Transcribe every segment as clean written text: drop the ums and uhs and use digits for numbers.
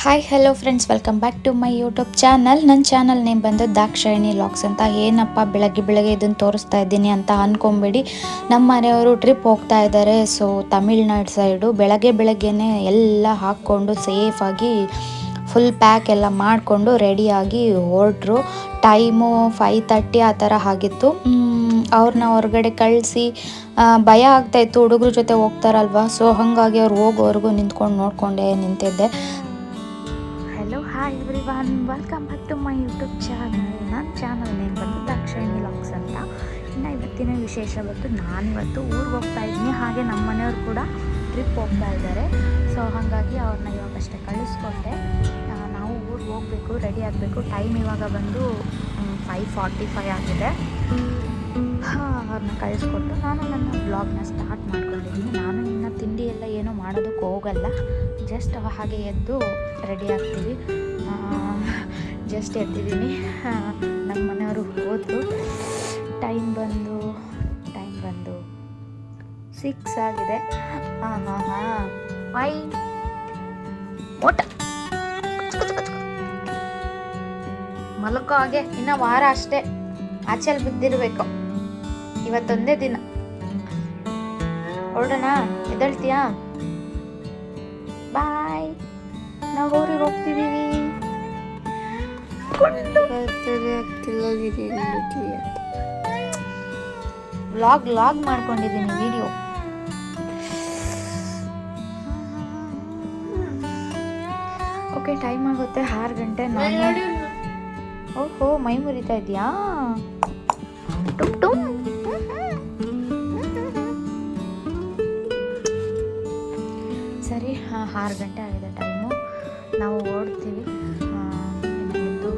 Hi hello friends, welcome back to my YouTube channel. ನನ್ನ channel name ಬಂದು Dakshayini logs ಅಂತ. ಏನಪ್ಪ ಬೆಳಗ್ಗೆ ಇದನ್ನು ತೋರಿಸ್ತಾ ಇದ್ದೀನಿ ಅಂತ ಅಂದ್ಕೊಂಬೇಡಿ. ನಮ್ಮ ಮನೆಯವರು ಟ್ರಿಪ್ ಹೋಗ್ತಾ ಇದ್ದಾರೆ. ಸೊ ತಮಿಳ್ನಾಡು ಸೈಡು ಬೆಳಗ್ಗೆನೇ ಎಲ್ಲ ಹಾಕ್ಕೊಂಡು ಸೇಫಾಗಿ ಫುಲ್ ಪ್ಯಾಕ್ ಎಲ್ಲ ಮಾಡಿಕೊಂಡು ರೆಡಿಯಾಗಿ ಹೊರಟ್ರು. ಟೈಮು 5:30 ಆ ಥರ ಆಗಿತ್ತು. ಅವ್ರನ್ನ ಹೊರಗಡೆ ಕಳಿಸಿ ಭಯ ಆಗ್ತಾಯಿತ್ತು, ಹುಡುಗ್ರ ಜೊತೆ ಹೋಗ್ತಾರಲ್ವ. ಸೊ ಹಾಗಾಗಿ ಅವ್ರು ಹೋಗೋವರೆಗೂ ನಿಂತ್ಕೊಂಡು ನೋಡಿಕೊಂಡೇ ನಿಂತಿದ್ದೆ. Hello hi everyone, welcome back to my YouTube channel. ನನ್ನ ಚಾನಲ್ ನೇಮ್ ಬಂದು ದಾಕ್ಷಾಯಿಣಿ ಲಾಗ್ಸ್ ಅಂತ. ಇನ್ನು ಇವತ್ತಿನ ವಿಶೇಷ ಬಂದು ನಾನಿವತ್ತು ಊರಿಗೆ ಹೋಗ್ತಾ ಇದ್ದೀನಿ. ಹಾಗೆ ನಮ್ಮ ಮನೆಯವರು ಕೂಡ ಟ್ರಿಪ್ ಹೋಗ್ತಾ ಇದ್ದಾರೆ. ಸೊ ಹಾಗಾಗಿ ಅವ್ರನ್ನ ಇವಾಗಷ್ಟೇ ಕಳಿಸ್ಕೊಟ್ಟೆ. ನಾವು ಊರಿಗೆ ಹೋಗಬೇಕು, ರೆಡಿ ಆಗಬೇಕು. ಟೈಮ್ ಇವಾಗ ಬಂದು 5:45 ಆಗಿದೆ. ಅವ್ರನ್ನ ಕಳಿಸ್ಕೊಟ್ಟು ನಾನು ನನ್ನ ಬ್ಲಾಗ್ನ ಸ್ಟಾರ್ಟ್ ಮಾಡ್ಕೊಂಡಿದ್ದೀನಿ. ನಾನು ಇನ್ನು ತಿಂಡಿ ಎಲ್ಲ ಏನೂ ಮಾಡೋದಕ್ಕೆ ಹೋಗಲ್ಲ. ಜಸ್ಟ್ ಹಾಗೆ ಎದ್ದು ರೆಡಿ ಆಗ್ತೀವಿ. ಜಸ್ಟ್ ಎದ್ದಿದ್ದೀನಿ. ನಮ್ಮ ಮನೆಯವರು ಹೋದ್ರು. ಟೈಮ್ ಬಂದು 6 ಆಗಿದೆ. ವೈ ಓಟ ಮಲಕೋ ಹಾಗೆ. ಇನ್ನು ವಾರ ಅಷ್ಟೇ, ಆಚೆಲ್ಲಿ ಬಿದ್ದಿರಬೇಕು. ಇವತ್ತೊಂದೇ ದಿನ. ಹೊರಡೋಣ? ಎದ್ದೇಳ್ತೀಯಾ? ಬಾಯ್. ನಾವು ಊರಿಗೆ ಹೋಗ್ತಿದ್ದೀವಿ. ವ್ಲಾಗ್ ಮಾಡ್ಕೊಂಡಿದ್ದೀನಿ, ವಿಡಿಯೋ. ಓಕೆ, ಟೈಮ್ ಆಗುತ್ತೆ 6 ಗಂಟೆ. ನಾನು ಓಹೋ ಮೈ ಮುರಿತಾ ಇದೆಯಾ? ಸರಿ, 6 ಗಂಟೆ ಆಗಿದೆ ಟೈಮು. ನಾವು ಓಡ್ತೀವಿ. ಎದ್ದು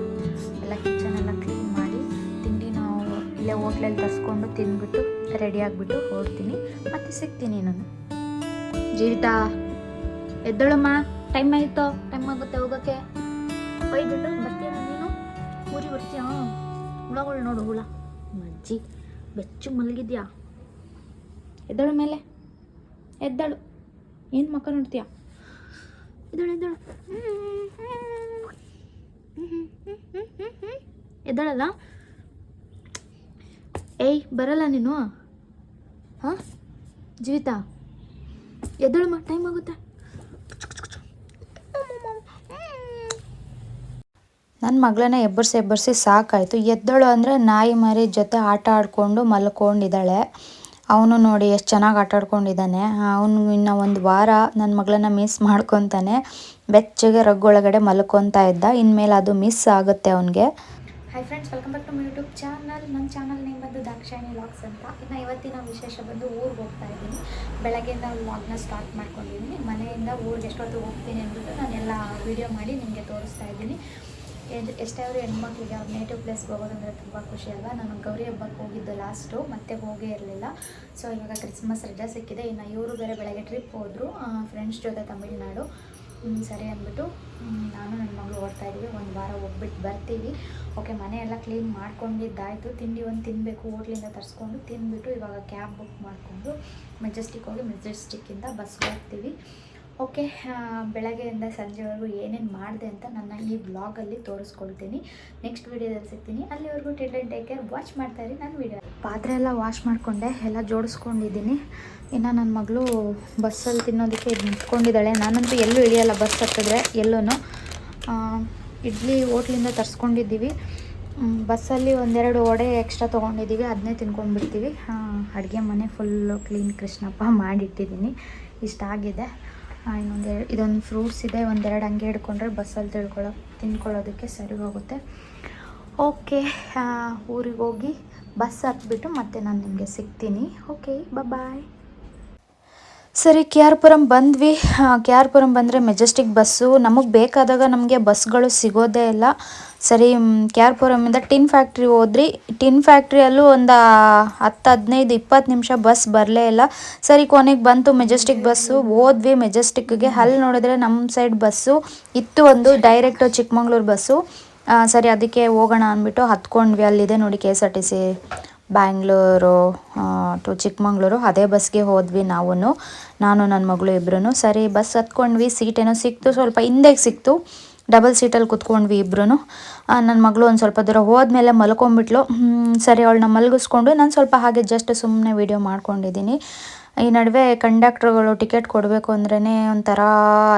ಎಲ್ಲ ಕಿಚನೆಲ್ಲ ಕ್ಲೀನ್ ಮಾಡಿ ತಿಂಡಿ ನಾವು ಇಲ್ಲೇ ಹೋಟ್ಲಲ್ಲಿ ತರಿಸ್ಕೊಂಡು ತಿಂದ್ಬಿಟ್ಟು ರೆಡಿ ಆಗಿಬಿಟ್ಟು ಓಡ್ತೀನಿ. ಮತ್ತೆ ಸಿಗ್ತೀನಿ ನಾನು. ಜೀವಿತಾ ಎದ್ದಳಮ್ಮ, ಟೈಮ್ ಆಯಿತು. ಟೈಮ್ ಆಗುತ್ತೆ ಹೋಗೋಕ್ಕೆ. ಒಯ್ದುಬಿಟ್ಟು ಬರ್ತೀಯ ನೀನು? ಊರಿಗೆ ಬರ್ತೀಯ? ಹುಳಗಳು ನೋಡು, ಹುಳ ಮಜ್ಜಿ ಬೆಚ್ಚು ಮಲಗಿದ್ಯಾ? ಎದ್ದಳು ಮೇಲೆ, ಎದ್ದಳು. ಏನು ಮಕ್ಕ ನೋಡ್ತೀಯ? ಎದ್ದಳು ಎದ್ದಳಲ್ಲ. ಏಯ್ ಬರಲ್ಲ ನೀನು? ಹಾಂ ಜೀವಿತಾ ಎದ್ದಳಮ್ಮ, ಟೈಮ್ ಆಗುತ್ತೆ. ನನ್ನ ಮಗಳನ್ನ ಎಬ್ಬರಿಸಿ ಸಾಕಾಯಿತು. ಎದ್ದಳು ಅಂದರೆ ನಾಯಿ ಮರಿ ಜೊತೆ ಆಟ ಆಡಿಕೊಂಡು ಮಲ್ಕೊಂಡಿದ್ದಾಳೆ. ಅವನು ನೋಡಿ ಎಷ್ಟು ಚೆನ್ನಾಗಿ ಆಟ ಆಡ್ಕೊಂಡಿದ್ದಾನೆ. ಅವನು ಇನ್ನು ಒಂದು ವಾರ ನನ್ನ ಮಗಳನ್ನ ಮಿಸ್ ಮಾಡ್ಕೊತಾನೆ. ಬೆಚ್ಚಗೆ ರಗ್ಗೊಳಗಡೆ ಮಲ್ಕೊತಾ ಇದ್ದ. ಇನ್ಮೇಲೆ ಅದು ಮಿಸ್ ಆಗುತ್ತೆ ಅವನಿಗೆ. Hi friends, welcome back to my YouTube channel. ನನ್ನ ಚಾನಲ್ ನೇಮ್ ಬಂದು ದಾಕ್ಷಾಯಿಣಿ ಲಾಗ್ಸ್ ಅಂತ. ಇನ್ನು ಇವತ್ತಿನ ವಿಶೇಷ ಬಂದು ಊರಿಗೆ ಹೋಗ್ತಾ ಇದ್ದೀನಿ. ಬೆಳಗ್ಗೆಯಿಂದ ವ್ಲಾಗ್ನ ಸ್ಟಾರ್ಟ್ ಮಾಡ್ಕೊಂಡಿದ್ದೀನಿ. ಮನೆಯಿಂದ ಊರಿಗೆ ಎಷ್ಟೊತ್ತು ಹೋಗ್ತೀನಿ ಅಂದ್ಬಿಟ್ಟು ನಾನೆಲ್ಲ ವೀಡಿಯೋ ಮಾಡಿ ನಿಮಗೆ ತೋರಿಸ್ತಾ ಇದ್ದೀನಿ. ಎಷ್ಟೇ ಅವರು ಹೆಣ್ಮಕ್ಳಿಗೆ ಅವ್ರ ನೇಟಿವ್ ಪ್ಲೇಸ್ಗೆ ಹೋಗೋದಂದರೆ ತುಂಬ ಖುಷಿ ಅಲ್ವಾ. ನಾನು ಗೌರಿ ಹಬ್ಬಕ್ಕೆ ಹೋಗಿದ್ದು ಲಾಸ್ಟು, ಮತ್ತೆ ಹೋಗೇ ಇರಲಿಲ್ಲ. ಸೊ ಇವಾಗ ಕ್ರಿಸ್ಮಸ್ ರಜೆ ಸಿಕ್ಕಿದೆ. ಇನ್ನು ಇವರು ಬೇರೆ ಬೆಳಗ್ಗೆ ಟ್ರಿಪ್ ಹೋದರು ಫ್ರೆಂಡ್ಸ್ ಜೊತೆ ತಮಿಳ್ನಾಡು. ಸರಿ ಅಂದ್ಬಿಟ್ಟು ನಾನು ನನ್ನ ಮಗಳು ಓಡ್ತಾ ಇದ್ದೀವಿ. ಒಂದು ವಾರ ಹೋಗ್ಬಿಟ್ಟು ಬರ್ತೀವಿ. ಓಕೆ, ಮನೆಯೆಲ್ಲ ಕ್ಲೀನ್ ಮಾಡ್ಕೊಂಡಿದ್ದಾಯಿತು. ತಿಂಡಿ ಒಂದು ತಿನ್ನಬೇಕು, ಹೋಟ್ಲಿಂದ ತರಿಸ್ಕೊಂಡು ತಿಂದ್ಬಿಟ್ಟು ಇವಾಗ ಕ್ಯಾಬ್ ಬುಕ್ ಮಾಡಿಕೊಂಡು ಮೆಜೆಸ್ಟಿಕ್ ಹೋಗಿ ಮೆಜೆಸ್ಟಿಕ್ಕಿಂದ ಬಸ್ಗೆ ಹೋಗ್ತೀವಿ. ಓಕೆ, ಬೆಳಗ್ಗೆಯಿಂದ ಸಂಜೆವರೆಗೂ ಏನೇನು ಮಾಡಿದೆ ಅಂತ ನನ್ನ ಈ ಬ್ಲಾಗಲ್ಲಿ ತೋರಿಸ್ಕೊಳ್ತೀನಿ. ನೆಕ್ಸ್ಟ್ ವೀಡಿಯೋದಲ್ಲಿ ಸಿಗ್ತೀನಿ. ಅಲ್ಲಿವರೆಗೂ ಟೇಕ್ ಕೇರ್, ವಾಚ್ ಮಾಡ್ತಾಯಿರಿ ನನ್ನ ವೀಡಿಯೋ. ಪಾತ್ರೆ ಎಲ್ಲ ವಾಶ್ ಮಾಡಿಕೊಂಡೆ, ಎಲ್ಲ ಜೋಡಿಸ್ಕೊಂಡಿದ್ದೀನಿ. ಇನ್ನು ನನ್ನ ಮಗಳು ಬಸ್ಸಲ್ಲಿ ತಿನ್ನೋದಕ್ಕೆ ನಿಂತ್ಕೊಂಡಿದ್ದಾಳೆ. ನಾನಂತೂ ಎಲ್ಲೂ ಇಳಿಯಲ್ಲ ಬಸ್ ಹತ್ತಿದ್ರೆ, ಎಲ್ಲೂ. ಇಡ್ಲಿ ಹೋಟ್ಲಿಂದ ತರಿಸ್ಕೊಂಡಿದ್ದೀವಿ. ಬಸ್ಸಲ್ಲಿ ಒಂದೆರಡು ವಡೆ ಎಕ್ಸ್ಟ್ರಾ ತೊಗೊಂಡಿದ್ದೀವಿ, ಅದನ್ನೇ ತಿನ್ಕೊಂಡ್ಬಿಡ್ತೀವಿ. ಅಡುಗೆ ಮನೆ ಫುಲ್ಲು ಕ್ಲೀನ್ ಕೃಷ್ಣಪ್ಪ ಮಾಡಿಟ್ಟಿದ್ದೀನಿ. ಇಷ್ಟಾಗಿದೆ. ಇದೊಂದು ಫ್ರೂಟ್ಸ್ ಇದೆ, ಒಂದೆರಡು ಹಂಗೆ ಹಿಡ್ಕೊಂಡ್ರೆ ಬಸ್ಸಲ್ಲಿ ತಿನ್ಕೊಳ್ಳೋದಕ್ಕೆ ಸರಿ ಹೋಗುತ್ತೆ. ಓಕೆ, ಊರಿಗೆ ಹೋಗಿ ಬಸ್ ಹತ್ಬಿಟ್ಟು ಮತ್ತೆ ನಾನು ನಿಮಗೆ ಸಿಗ್ತೀನಿ. ಓಕೆ, ಬಾಯ್. ಸರಿ, KR ಪುರಂ ಬಂದ್ವಿ. KR ಪುರಂ ಬಂದರೆ ಮೆಜೆಸ್ಟಿಕ್ ಬಸ್ಸು. ನಮಗೆ ಬೇಕಾದಾಗ ನಮಗೆ ಬಸ್ಗಳು ಸಿಗೋದೇ ಇಲ್ಲ. ಸರಿ, KR ಪುರಮಿಂದ ಟಿನ್ ಫ್ಯಾಕ್ಟ್ರಿ ಹೋದ್ರಿ. ಟಿನ್ ಫ್ಯಾಕ್ಟ್ರಿಯಲ್ಲೂ ಒಂದು 10-15-20 ನಿಮಿಷ ಬಸ್ ಬರಲೇ ಇಲ್ಲ. ಸರಿ, ಕೊನೆಗೆ ಬಂತು ಮೆಜೆಸ್ಟಿಕ್ ಬಸ್ಸು. ಹೋದ್ವಿ ಮೆಜೆಸ್ಟಿಕ್ಗೆ. ಅಲ್ಲಿ ನೋಡಿದ್ರೆ ನಮ್ಮ ಸೈಡ್ ಬಸ್ಸು ಇತ್ತು, ಒಂದು ಡೈರೆಕ್ಟು ಚಿಕ್ಕಮಂಗ್ಳೂರು ಬಸ್ಸು. ಸರಿ, ಅದಕ್ಕೆ ಹೋಗೋಣ ಅಂದ್ಬಿಟ್ಟು ಹತ್ಕೊಂಡ್ವಿ. ಅಲ್ಲಿದೆ ನೋಡಿ KSRTC ಬ್ಯಾಂಗ್ಳೂರು ಟು ಚಿಕ್ಕಮಂಗ್ಳೂರು ಅದೇ ಬಸ್ಗೆ ಹೋದ್ವಿ ನಾನು ನನ್ನ ಮಗಳು ಇಬ್ಬರೂ. ಸರಿ ಬಸ್ ಹತ್ಕೊಂಡ್ವಿ, ಸೀಟೇನೋ ಸಿಕ್ತು, ಸ್ವಲ್ಪ ಹಿಂದೆಗೆ ಸಿಕ್ತು, ಡಬಲ್ ಸೀಟಲ್ಲಿ ಕುತ್ಕೊಂಡ್ವಿ ಇಬ್ಬರೂ. ನನ್ನ ಮಗಳು ಒಂದು ಸ್ವಲ್ಪ ದೂರ ಹೋದ್ಮೇಲೆ ಮಲ್ಕೊಂಡ್ಬಿಟ್ಲು. ಸರಿ ಅವಳನ್ನ ಮಲಗಿಸ್ಕೊಂಡು ನಾನು ಸ್ವಲ್ಪ ಹಾಗೆ ಜಸ್ಟ್ ಸುಮ್ಮನೆ ವೀಡಿಯೋ ಮಾಡ್ಕೊಂಡಿದ್ದೀನಿ. ಈ ನಡುವೆ ಕಂಡಕ್ಟ್ರುಗಳು ಟಿಕೆಟ್ ಕೊಡಬೇಕು ಅಂದ್ರೇ ಒಂಥರ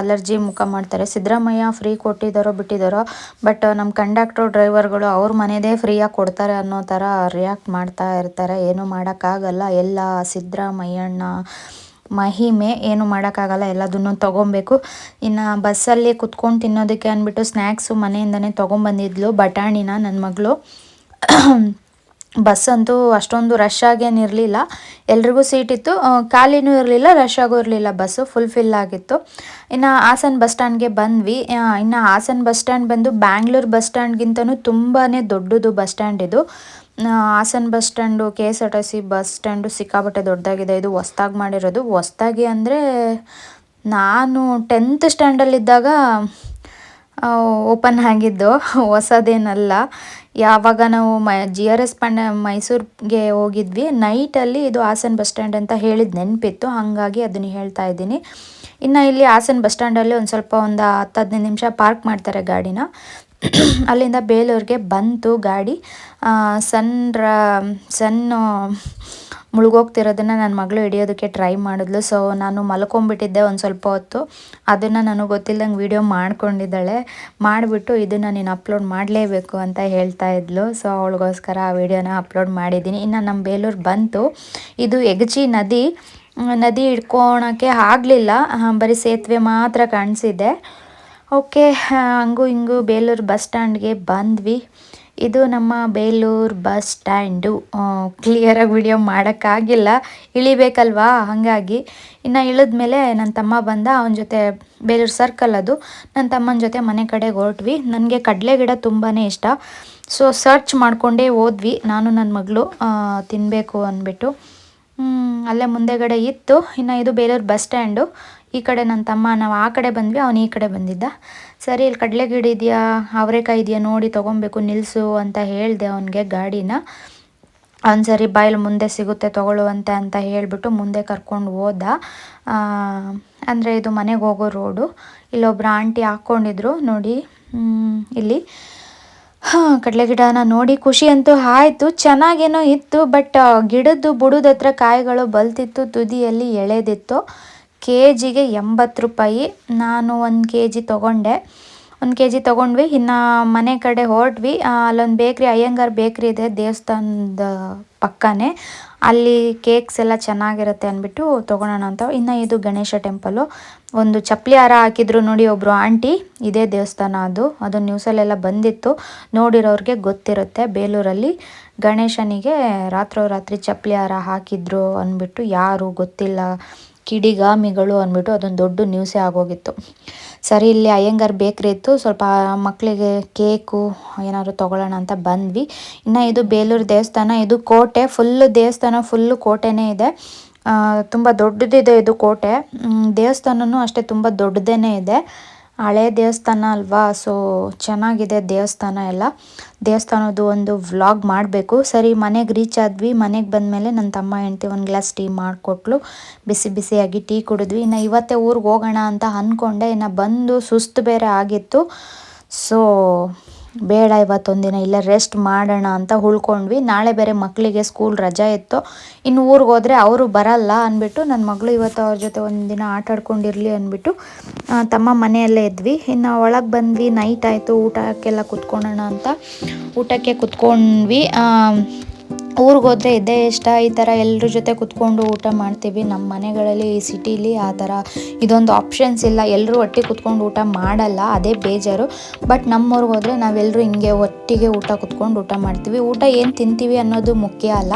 ಅಲರ್ಜಿ ಮುಖ ಮಾಡ್ತಾರೆ. ಸಿದ್ದರಾಮಯ್ಯ ಫ್ರೀ ಕೊಟ್ಟಿದ್ದಾರೋ ಬಿಟ್ಟಿದ್ದಾರೋ, ಬಟ್ ನಮ್ಮ ಕಂಡಕ್ಟ್ರು ಡ್ರೈವರ್ಗಳು ಅವ್ರ ಮನೆಯದೇ ಫ್ರೀಯಾಗಿ ಕೊಡ್ತಾರೆ ಅನ್ನೋ ಥರ ರಿಯಾಕ್ಟ್ ಮಾಡ್ತಾ ಇರ್ತಾರೆ. ಏನೂ ಮಾಡೋಕ್ಕಾಗಲ್ಲ, ಎಲ್ಲ ಸಿದ್ದರಾಮಯ್ಯಣ್ಣ ಮಹಿಮೆ, ಏನು ಮಾಡೋಕ್ಕಾಗಲ್ಲ, ಎಲ್ಲದನ್ನು ತೊಗೊಬೇಕು. ಇನ್ನು ಬಸ್ಸಲ್ಲಿ ಕುತ್ಕೊಂಡು ತಿನ್ನೋದಕ್ಕೆ ಅಂದ್ಬಿಟ್ಟು ಸ್ನ್ಯಾಕ್ಸು ಮನೆಯಿಂದನೇ ತೊಗೊಂಬಂದಿದ್ಲು, ಬಟಾಣಿನ ನನ್ನ ಮಗಳು. ಬಸ್ ಅಂತೂ ಅಷ್ಟೊಂದು ರಶ್ ಆಗೇನಿರಲಿಲ್ಲ, ಎಲ್ರಿಗೂ ಸೀಟಿತ್ತು, ಖಾಲಿನೂ ಇರಲಿಲ್ಲ, ರಶ್ ಆಗೂ ಇರಲಿಲ್ಲ, ಬಸ್ಸು ಫಿಲ್ ಆಗಿತ್ತು. ಇನ್ನು ಹಾಸನ ಬಸ್ ಸ್ಟ್ಯಾಂಡ್ಗೆ ಬಂದ್ವಿ. ಇನ್ನು ಹಾಸನ ಬಸ್ ಸ್ಟ್ಯಾಂಡ್ ಬಂದು ಬ್ಯಾಂಗ್ಳೂರು ಬಸ್ ಸ್ಟ್ಯಾಂಡ್ಗಿಂತನೂ ತುಂಬಾ ದೊಡ್ಡದು ಬಸ್ ಸ್ಟ್ಯಾಂಡ್ ಇದು. Hassan bus stand KSRTC bus stand ಸಿಕ್ಕಾಪಟ್ಟೆ ದೊಡ್ಡದಾಗಿದೆ. ಇದು ಹೊಸ್ದಾಗಿ ಮಾಡಿರೋದು. ಹೊಸ್ದಾಗಿ ಅಂದರೆ ನಾನು 10th ಸ್ಟ್ಯಾಂಡಲ್ಲಿದ್ದಾಗ ಓಪನ್ ಆಗಿದ್ದು, ಹೊಸದೇನಲ್ಲ. ಯಾವಾಗ ನಾವು GRS ಮೈಸೂರಿಗೆ ಹೋಗಿದ್ವಿ, ನೈಟಲ್ಲಿ ಇದು ಹಾಸನ ಬಸ್ ಸ್ಟ್ಯಾಂಡ್ ಅಂತ ಹೇಳಿದ ನೆನಪಿತ್ತು, ಹಾಗಾಗಿ ಅದನ್ನು ಹೇಳ್ತಾ ಇದ್ದೀನಿ. ಇನ್ನು ಇಲ್ಲಿ ಹಾಸನ ಬಸ್ ಸ್ಟ್ಯಾಂಡಲ್ಲಿ ಒಂದು 10-15 ನಿಮಿಷ ಪಾರ್ಕ್ ಮಾಡ್ತಾರೆ ಗಾಡಿನ. ಅಲ್ಲಿಂದ ಬೇಲೂರಿಗೆ ಬಂತು ಗಾಡಿ. ಸಣ್ಣ ಮುಳುಗೋಗ್ತಿರೋದನ್ನು ನನ್ನ ಮಗಳು ಹಿಡಿಯೋದಕ್ಕೆ ಟ್ರೈ ಮಾಡಿದ್ಲು. ಸೊ ನಾನು ಮಲ್ಕೊಂಡ್ಬಿಟ್ಟಿದ್ದೆ ಒಂದು ಸ್ವಲ್ಪ ಹೊತ್ತು, ಅದನ್ನು ನನಗೆ ಗೊತ್ತಿಲ್ಲದಂಗೆ ವೀಡಿಯೋ ಮಾಡ್ಕೊಂಡಿದ್ದಾಳೆ. ಮಾಡಿಬಿಟ್ಟು ಇದನ್ನು ನೀನು ಅಪ್ಲೋಡ್ ಮಾಡಲೇಬೇಕು ಅಂತ ಹೇಳ್ತಾ ಇದ್ಲು. ಸೊ ಅವಳಿಗೋಸ್ಕರ ಆ ವಿಡಿಯೋನ ಅಪ್ಲೋಡ್ ಮಾಡಿದ್ದೀನಿ. ಇನ್ನು ನಮ್ಮ ಬೇಲೂರು ಬಂತು. ಇದು ಯಗಚಿ ನದಿ ಹಿಡ್ಕೊಳಕ್ಕೆ ಆಗಲಿಲ್ಲ, ಬರೀ ಸೇತುವೆ ಮಾತ್ರ ಕಾಣಿಸಿದೆ. ಓಕೆ, ಹಂಗೂ ಹಿಂಗೂ ಬೇಲೂರು ಬಸ್ ಸ್ಟ್ಯಾಂಡ್ಗೆ ಬಂದ್ವಿ. ಇದು ನಮ್ಮ ಬೇಲೂರು ಬಸ್ ಸ್ಟ್ಯಾಂಡು. ಕ್ಲಿಯರಾಗಿ ವಿಡಿಯೋ ಮಾಡೋಕ್ಕಾಗಿಲ್ಲ, ಇಳಿಬೇಕಲ್ವಾ, ಹಾಗಾಗಿ. ಇನ್ನು ಇಳಿದ್ಮೇಲೆ ನನ್ನ ತಮ್ಮ ಬಂದ, ಅವನ ಜೊತೆ ಬೇಲೂರು ಸರ್ಕಲ್ ಅದು, ನನ್ನ ತಮ್ಮನ ಜೊತೆ ಮನೆ ಕಡೆಗೆ ಹೊರಟ್ವಿ. ನನಗೆ ಕಡಲೆ ಗಿಡ ತುಂಬಾ ಇಷ್ಟ. ಸೊ ಸರ್ಚ್ ಮಾಡಿಕೊಂಡೇ ಹೋದ್ವಿ ನಾನು ನನ್ನ ಮಗಳು, ತಿನ್ನಬೇಕು ಅಂದ್ಬಿಟ್ಟು. ಅಲ್ಲೇ ಮುಂದೆಗಡೆ ಇತ್ತು. ಇನ್ನು ಇದು ಬೇಲೂರು ಬಸ್ ಸ್ಟ್ಯಾಂಡು. ಈ ಕಡೆ ನನ್ನ ತಮ್ಮ, ನಾವು ಆ ಕಡೆ ಬಂದ್ವಿ, ಅವನು ಈ ಕಡೆ ಬಂದಿದ್ದ. ಸರಿ, ಇಲ್ಲಿ ಕಡಲೆ ಗಿಡ ಇದೆಯಾ, ಅವರೆಕಾಯಿ ಇದೆಯಾ ನೋಡಿ ತೊಗೊಬೇಕು, ನಿಲ್ಲಿಸು ಅಂತ ಹೇಳಿದೆ ಅವನಿಗೆ ಗಾಡಿನ. ಅವ್ನು ಸರಿ ಬಾಯಲ್ಲಿ ಮುಂದೆ ಸಿಗುತ್ತೆ ತೊಗೊಳ್ಳುವಂತೆ ಅಂತ ಹೇಳಿಬಿಟ್ಟು ಮುಂದೆ ಕರ್ಕೊಂಡು ಹೋದ. ಅಂದರೆ ಇದು ಮನೆಗೆ ಹೋಗೋ ರೋಡು. ಇಲ್ಲೊಬ್ಬರು ಆಂಟಿ ಹಾಕ್ಕೊಂಡಿದ್ರು ನೋಡಿ ಇಲ್ಲಿ. ಕಡಲೆ ಗಿಡನ ನೋಡಿ ಖುಷಿ ಅಂತೂ ಆಯಿತು, ಚೆನ್ನಾಗೇನೋ ಇತ್ತು. ಬಟ್ ಗಿಡದ್ದು ಬುಡದ ಹತ್ರ ಕಾಯಿಗಳು ಬಲ್ತಿತ್ತು, ತುದಿಯಲ್ಲಿ ಎಳೆದಿತ್ತು. KGಗೆ 80 ರೂಪಾಯಿ. ನಾನು 1 kg ತೊಗೊಂಡೆ. 1 kg ತೊಗೊಂಡ್ವಿ. ಇನ್ನು ಮನೆ ಕಡೆ ಹೊರಟ್ವಿ. ಅಲ್ಲೊಂದು ಬೇಕ್ರಿ, ಅಯ್ಯಂಗಾರ್ ಬೇಕ್ರಿ ಇದೆ ದೇವಸ್ಥಾನದ ಪಕ್ಕನೇ. ಅಲ್ಲಿ ಕೇಕ್ಸ್ ಎಲ್ಲ ಚೆನ್ನಾಗಿರುತ್ತೆ ಅಂದ್ಬಿಟ್ಟು ತೊಗೊಳೋಣ ಅಂತ. ಇನ್ನು ಇದು ಗಣೇಶ ಟೆಂಪಲು. ಒಂದು ಚಪ್ಪಲಿ ಹಾರ ಹಾಕಿದ್ರು ನೋಡಿ ಒಬ್ಬರು ಆಂಟಿ, ಇದೇ ದೇವಸ್ಥಾನ ಅದು ನ್ಯೂಸಲ್ಲೆಲ್ಲ ಬಂದಿತ್ತು, ನೋಡಿರೋರಿಗೆ ಗೊತ್ತಿರುತ್ತೆ. ಬೇಲೂರಲ್ಲಿ ಗಣೇಶನಿಗೆ ರಾತ್ರಿ ಚಪ್ಪಲಿ ಹಾರ ಹಾಕಿದ್ರು ಅಂದ್ಬಿಟ್ಟು, ಯಾರು ಗೊತ್ತಿಲ್ಲ ಕಿಡಿಗಾಮಿಗಳು ಅಂದ್ಬಿಟ್ಟು ಅದೊಂದು ದೊಡ್ಡ ನ್ಯೂಸೇ ಆಗೋಗಿತ್ತು. ಸರಿ, ಇಲ್ಲಿ ಅಯ್ಯಂಗಾರ್ ಬೇಕ್ರಿ ಇತ್ತು, ಸ್ವಲ್ಪ ಮಕ್ಕಳಿಗೆ ಕೇಕು ಏನಾದ್ರು ತೊಗೊಳ್ಳೋಣ ಅಂತ ಬಂದ್ವಿ. ಇನ್ನು ಇದು ಬೇಲೂರು ದೇವಸ್ಥಾನ. ಇದು ಕೋಟೆ, ದೇವಸ್ಥಾನ ಫುಲ್ಲು ಕೋಟೆನೇ ಇದೆ. ತುಂಬ ದೊಡ್ಡದಿದೆ ಇದು ಕೋಟೆ. ದೇವಸ್ಥಾನವೂ ಅಷ್ಟೇ ತುಂಬ ದೊಡ್ಡದೇ ಇದೆ. ಹಳೆ ದೇವಸ್ಥಾನ ಅಲ್ವಾ, ಸೊ ಚೆನ್ನಾಗಿದೆ ದೇವಸ್ಥಾನ ಎಲ್ಲ. ದೇವಸ್ಥಾನದ್ದು ಒಂದು ವ್ಲಾಗ್ ಮಾಡಬೇಕು. ಸರಿ, ಮನೆಗೆ ರೀಚ್ ಆದ್ವಿ. ಮನೆಗೆ ಬಂದಮೇಲೆ ನನ್ನ ತಮ್ಮ ಹೆಂಡ್ತಿ ಒಂದು ಗ್ಲಾಸ್ ಟೀ ಮಾಡಿಕೊಟ್ಲು. ಬಿಸಿಯಾಗಿ ಟೀ ಕುಡಿದ್ವಿ. ಇನ್ನು ಇವತ್ತೇ ಊರಿಗೆ ಹೋಗೋಣ ಅಂತ ಅಂದ್ಕೊಂಡೆ. ಇನ್ನು ಬಂದು ಸುಸ್ತು ಬೇರೆ ಆಗಿತ್ತು. ಸೊ ಬೇಡ, ಇವತ್ತೊಂದಿನ ಇಲ್ಲೇ ರೆಸ್ಟ್ ಮಾಡೋಣ ಅಂತ ಉಳ್ಕೊಂಡ್ವಿ. ನಾಳೆ ಬೇರೆ ಮಕ್ಕಳಿಗೆ ಸ್ಕೂಲ್ ರಜೆ ಇತ್ತು. ಇನ್ನು ಊರಿಗೆ ಹೋದರೆ ಅವರು ಬರಲ್ಲ ಅಂದ್ಬಿಟ್ಟು ನನ್ನ ಮಗಳು ಇವತ್ತು ಅವ್ರ ಜೊತೆ ಒಂದಿನ ಆಟ ಆಡ್ಕೊಂಡಿರಲಿ ಅಂದ್ಬಿಟ್ಟು ತಮ್ಮ ಮನೆಯಲ್ಲೇ ಇದ್ವಿ. ಇನ್ನು ಒಳಗೆ ಬಂದ್ವಿ, ನೈಟ್ ಆಯಿತು, ಊಟಕ್ಕೆಲ್ಲ ಕುತ್ಕೊಳ್ಳೋಣ ಅಂತ ಊಟಕ್ಕೆ ಕುತ್ಕೊಂಡ್ವಿ. ಊರಿಗೆ ಹೋದರೆ ಇದೇ ಇಷ್ಟ, ಈ ಥರ ಎಲ್ಲರ ಜೊತೆ ಕುತ್ಕೊಂಡು ಊಟ ಮಾಡ್ತೀವಿ. ನಮ್ಮ ಮನೆಗಳಲ್ಲಿ ಈ ಸಿಟೀಲಿ ಆ ಥರ ಇದೊಂದು ಆಪ್ಷನ್ಸ್ ಇಲ್ಲ, ಎಲ್ಲರೂ ಒಟ್ಟಿಗೆ ಕುತ್ಕೊಂಡು ಊಟ ಮಾಡಲ್ಲ, ಅದೇ ಬೇಜಾರು. ಬಟ್ ನಮ್ಮೂರಿಗೆ ಹೋದರೆ ನಾವೆಲ್ಲರೂ ಹಿಂಗೆ ಒಟ್ಟಿಗೆ ಕುತ್ಕೊಂಡು ಊಟ ಮಾಡ್ತೀವಿ. ಊಟ ಏನು ತಿಂತೀವಿ ಅನ್ನೋದು ಮುಖ್ಯ ಅಲ್ಲ,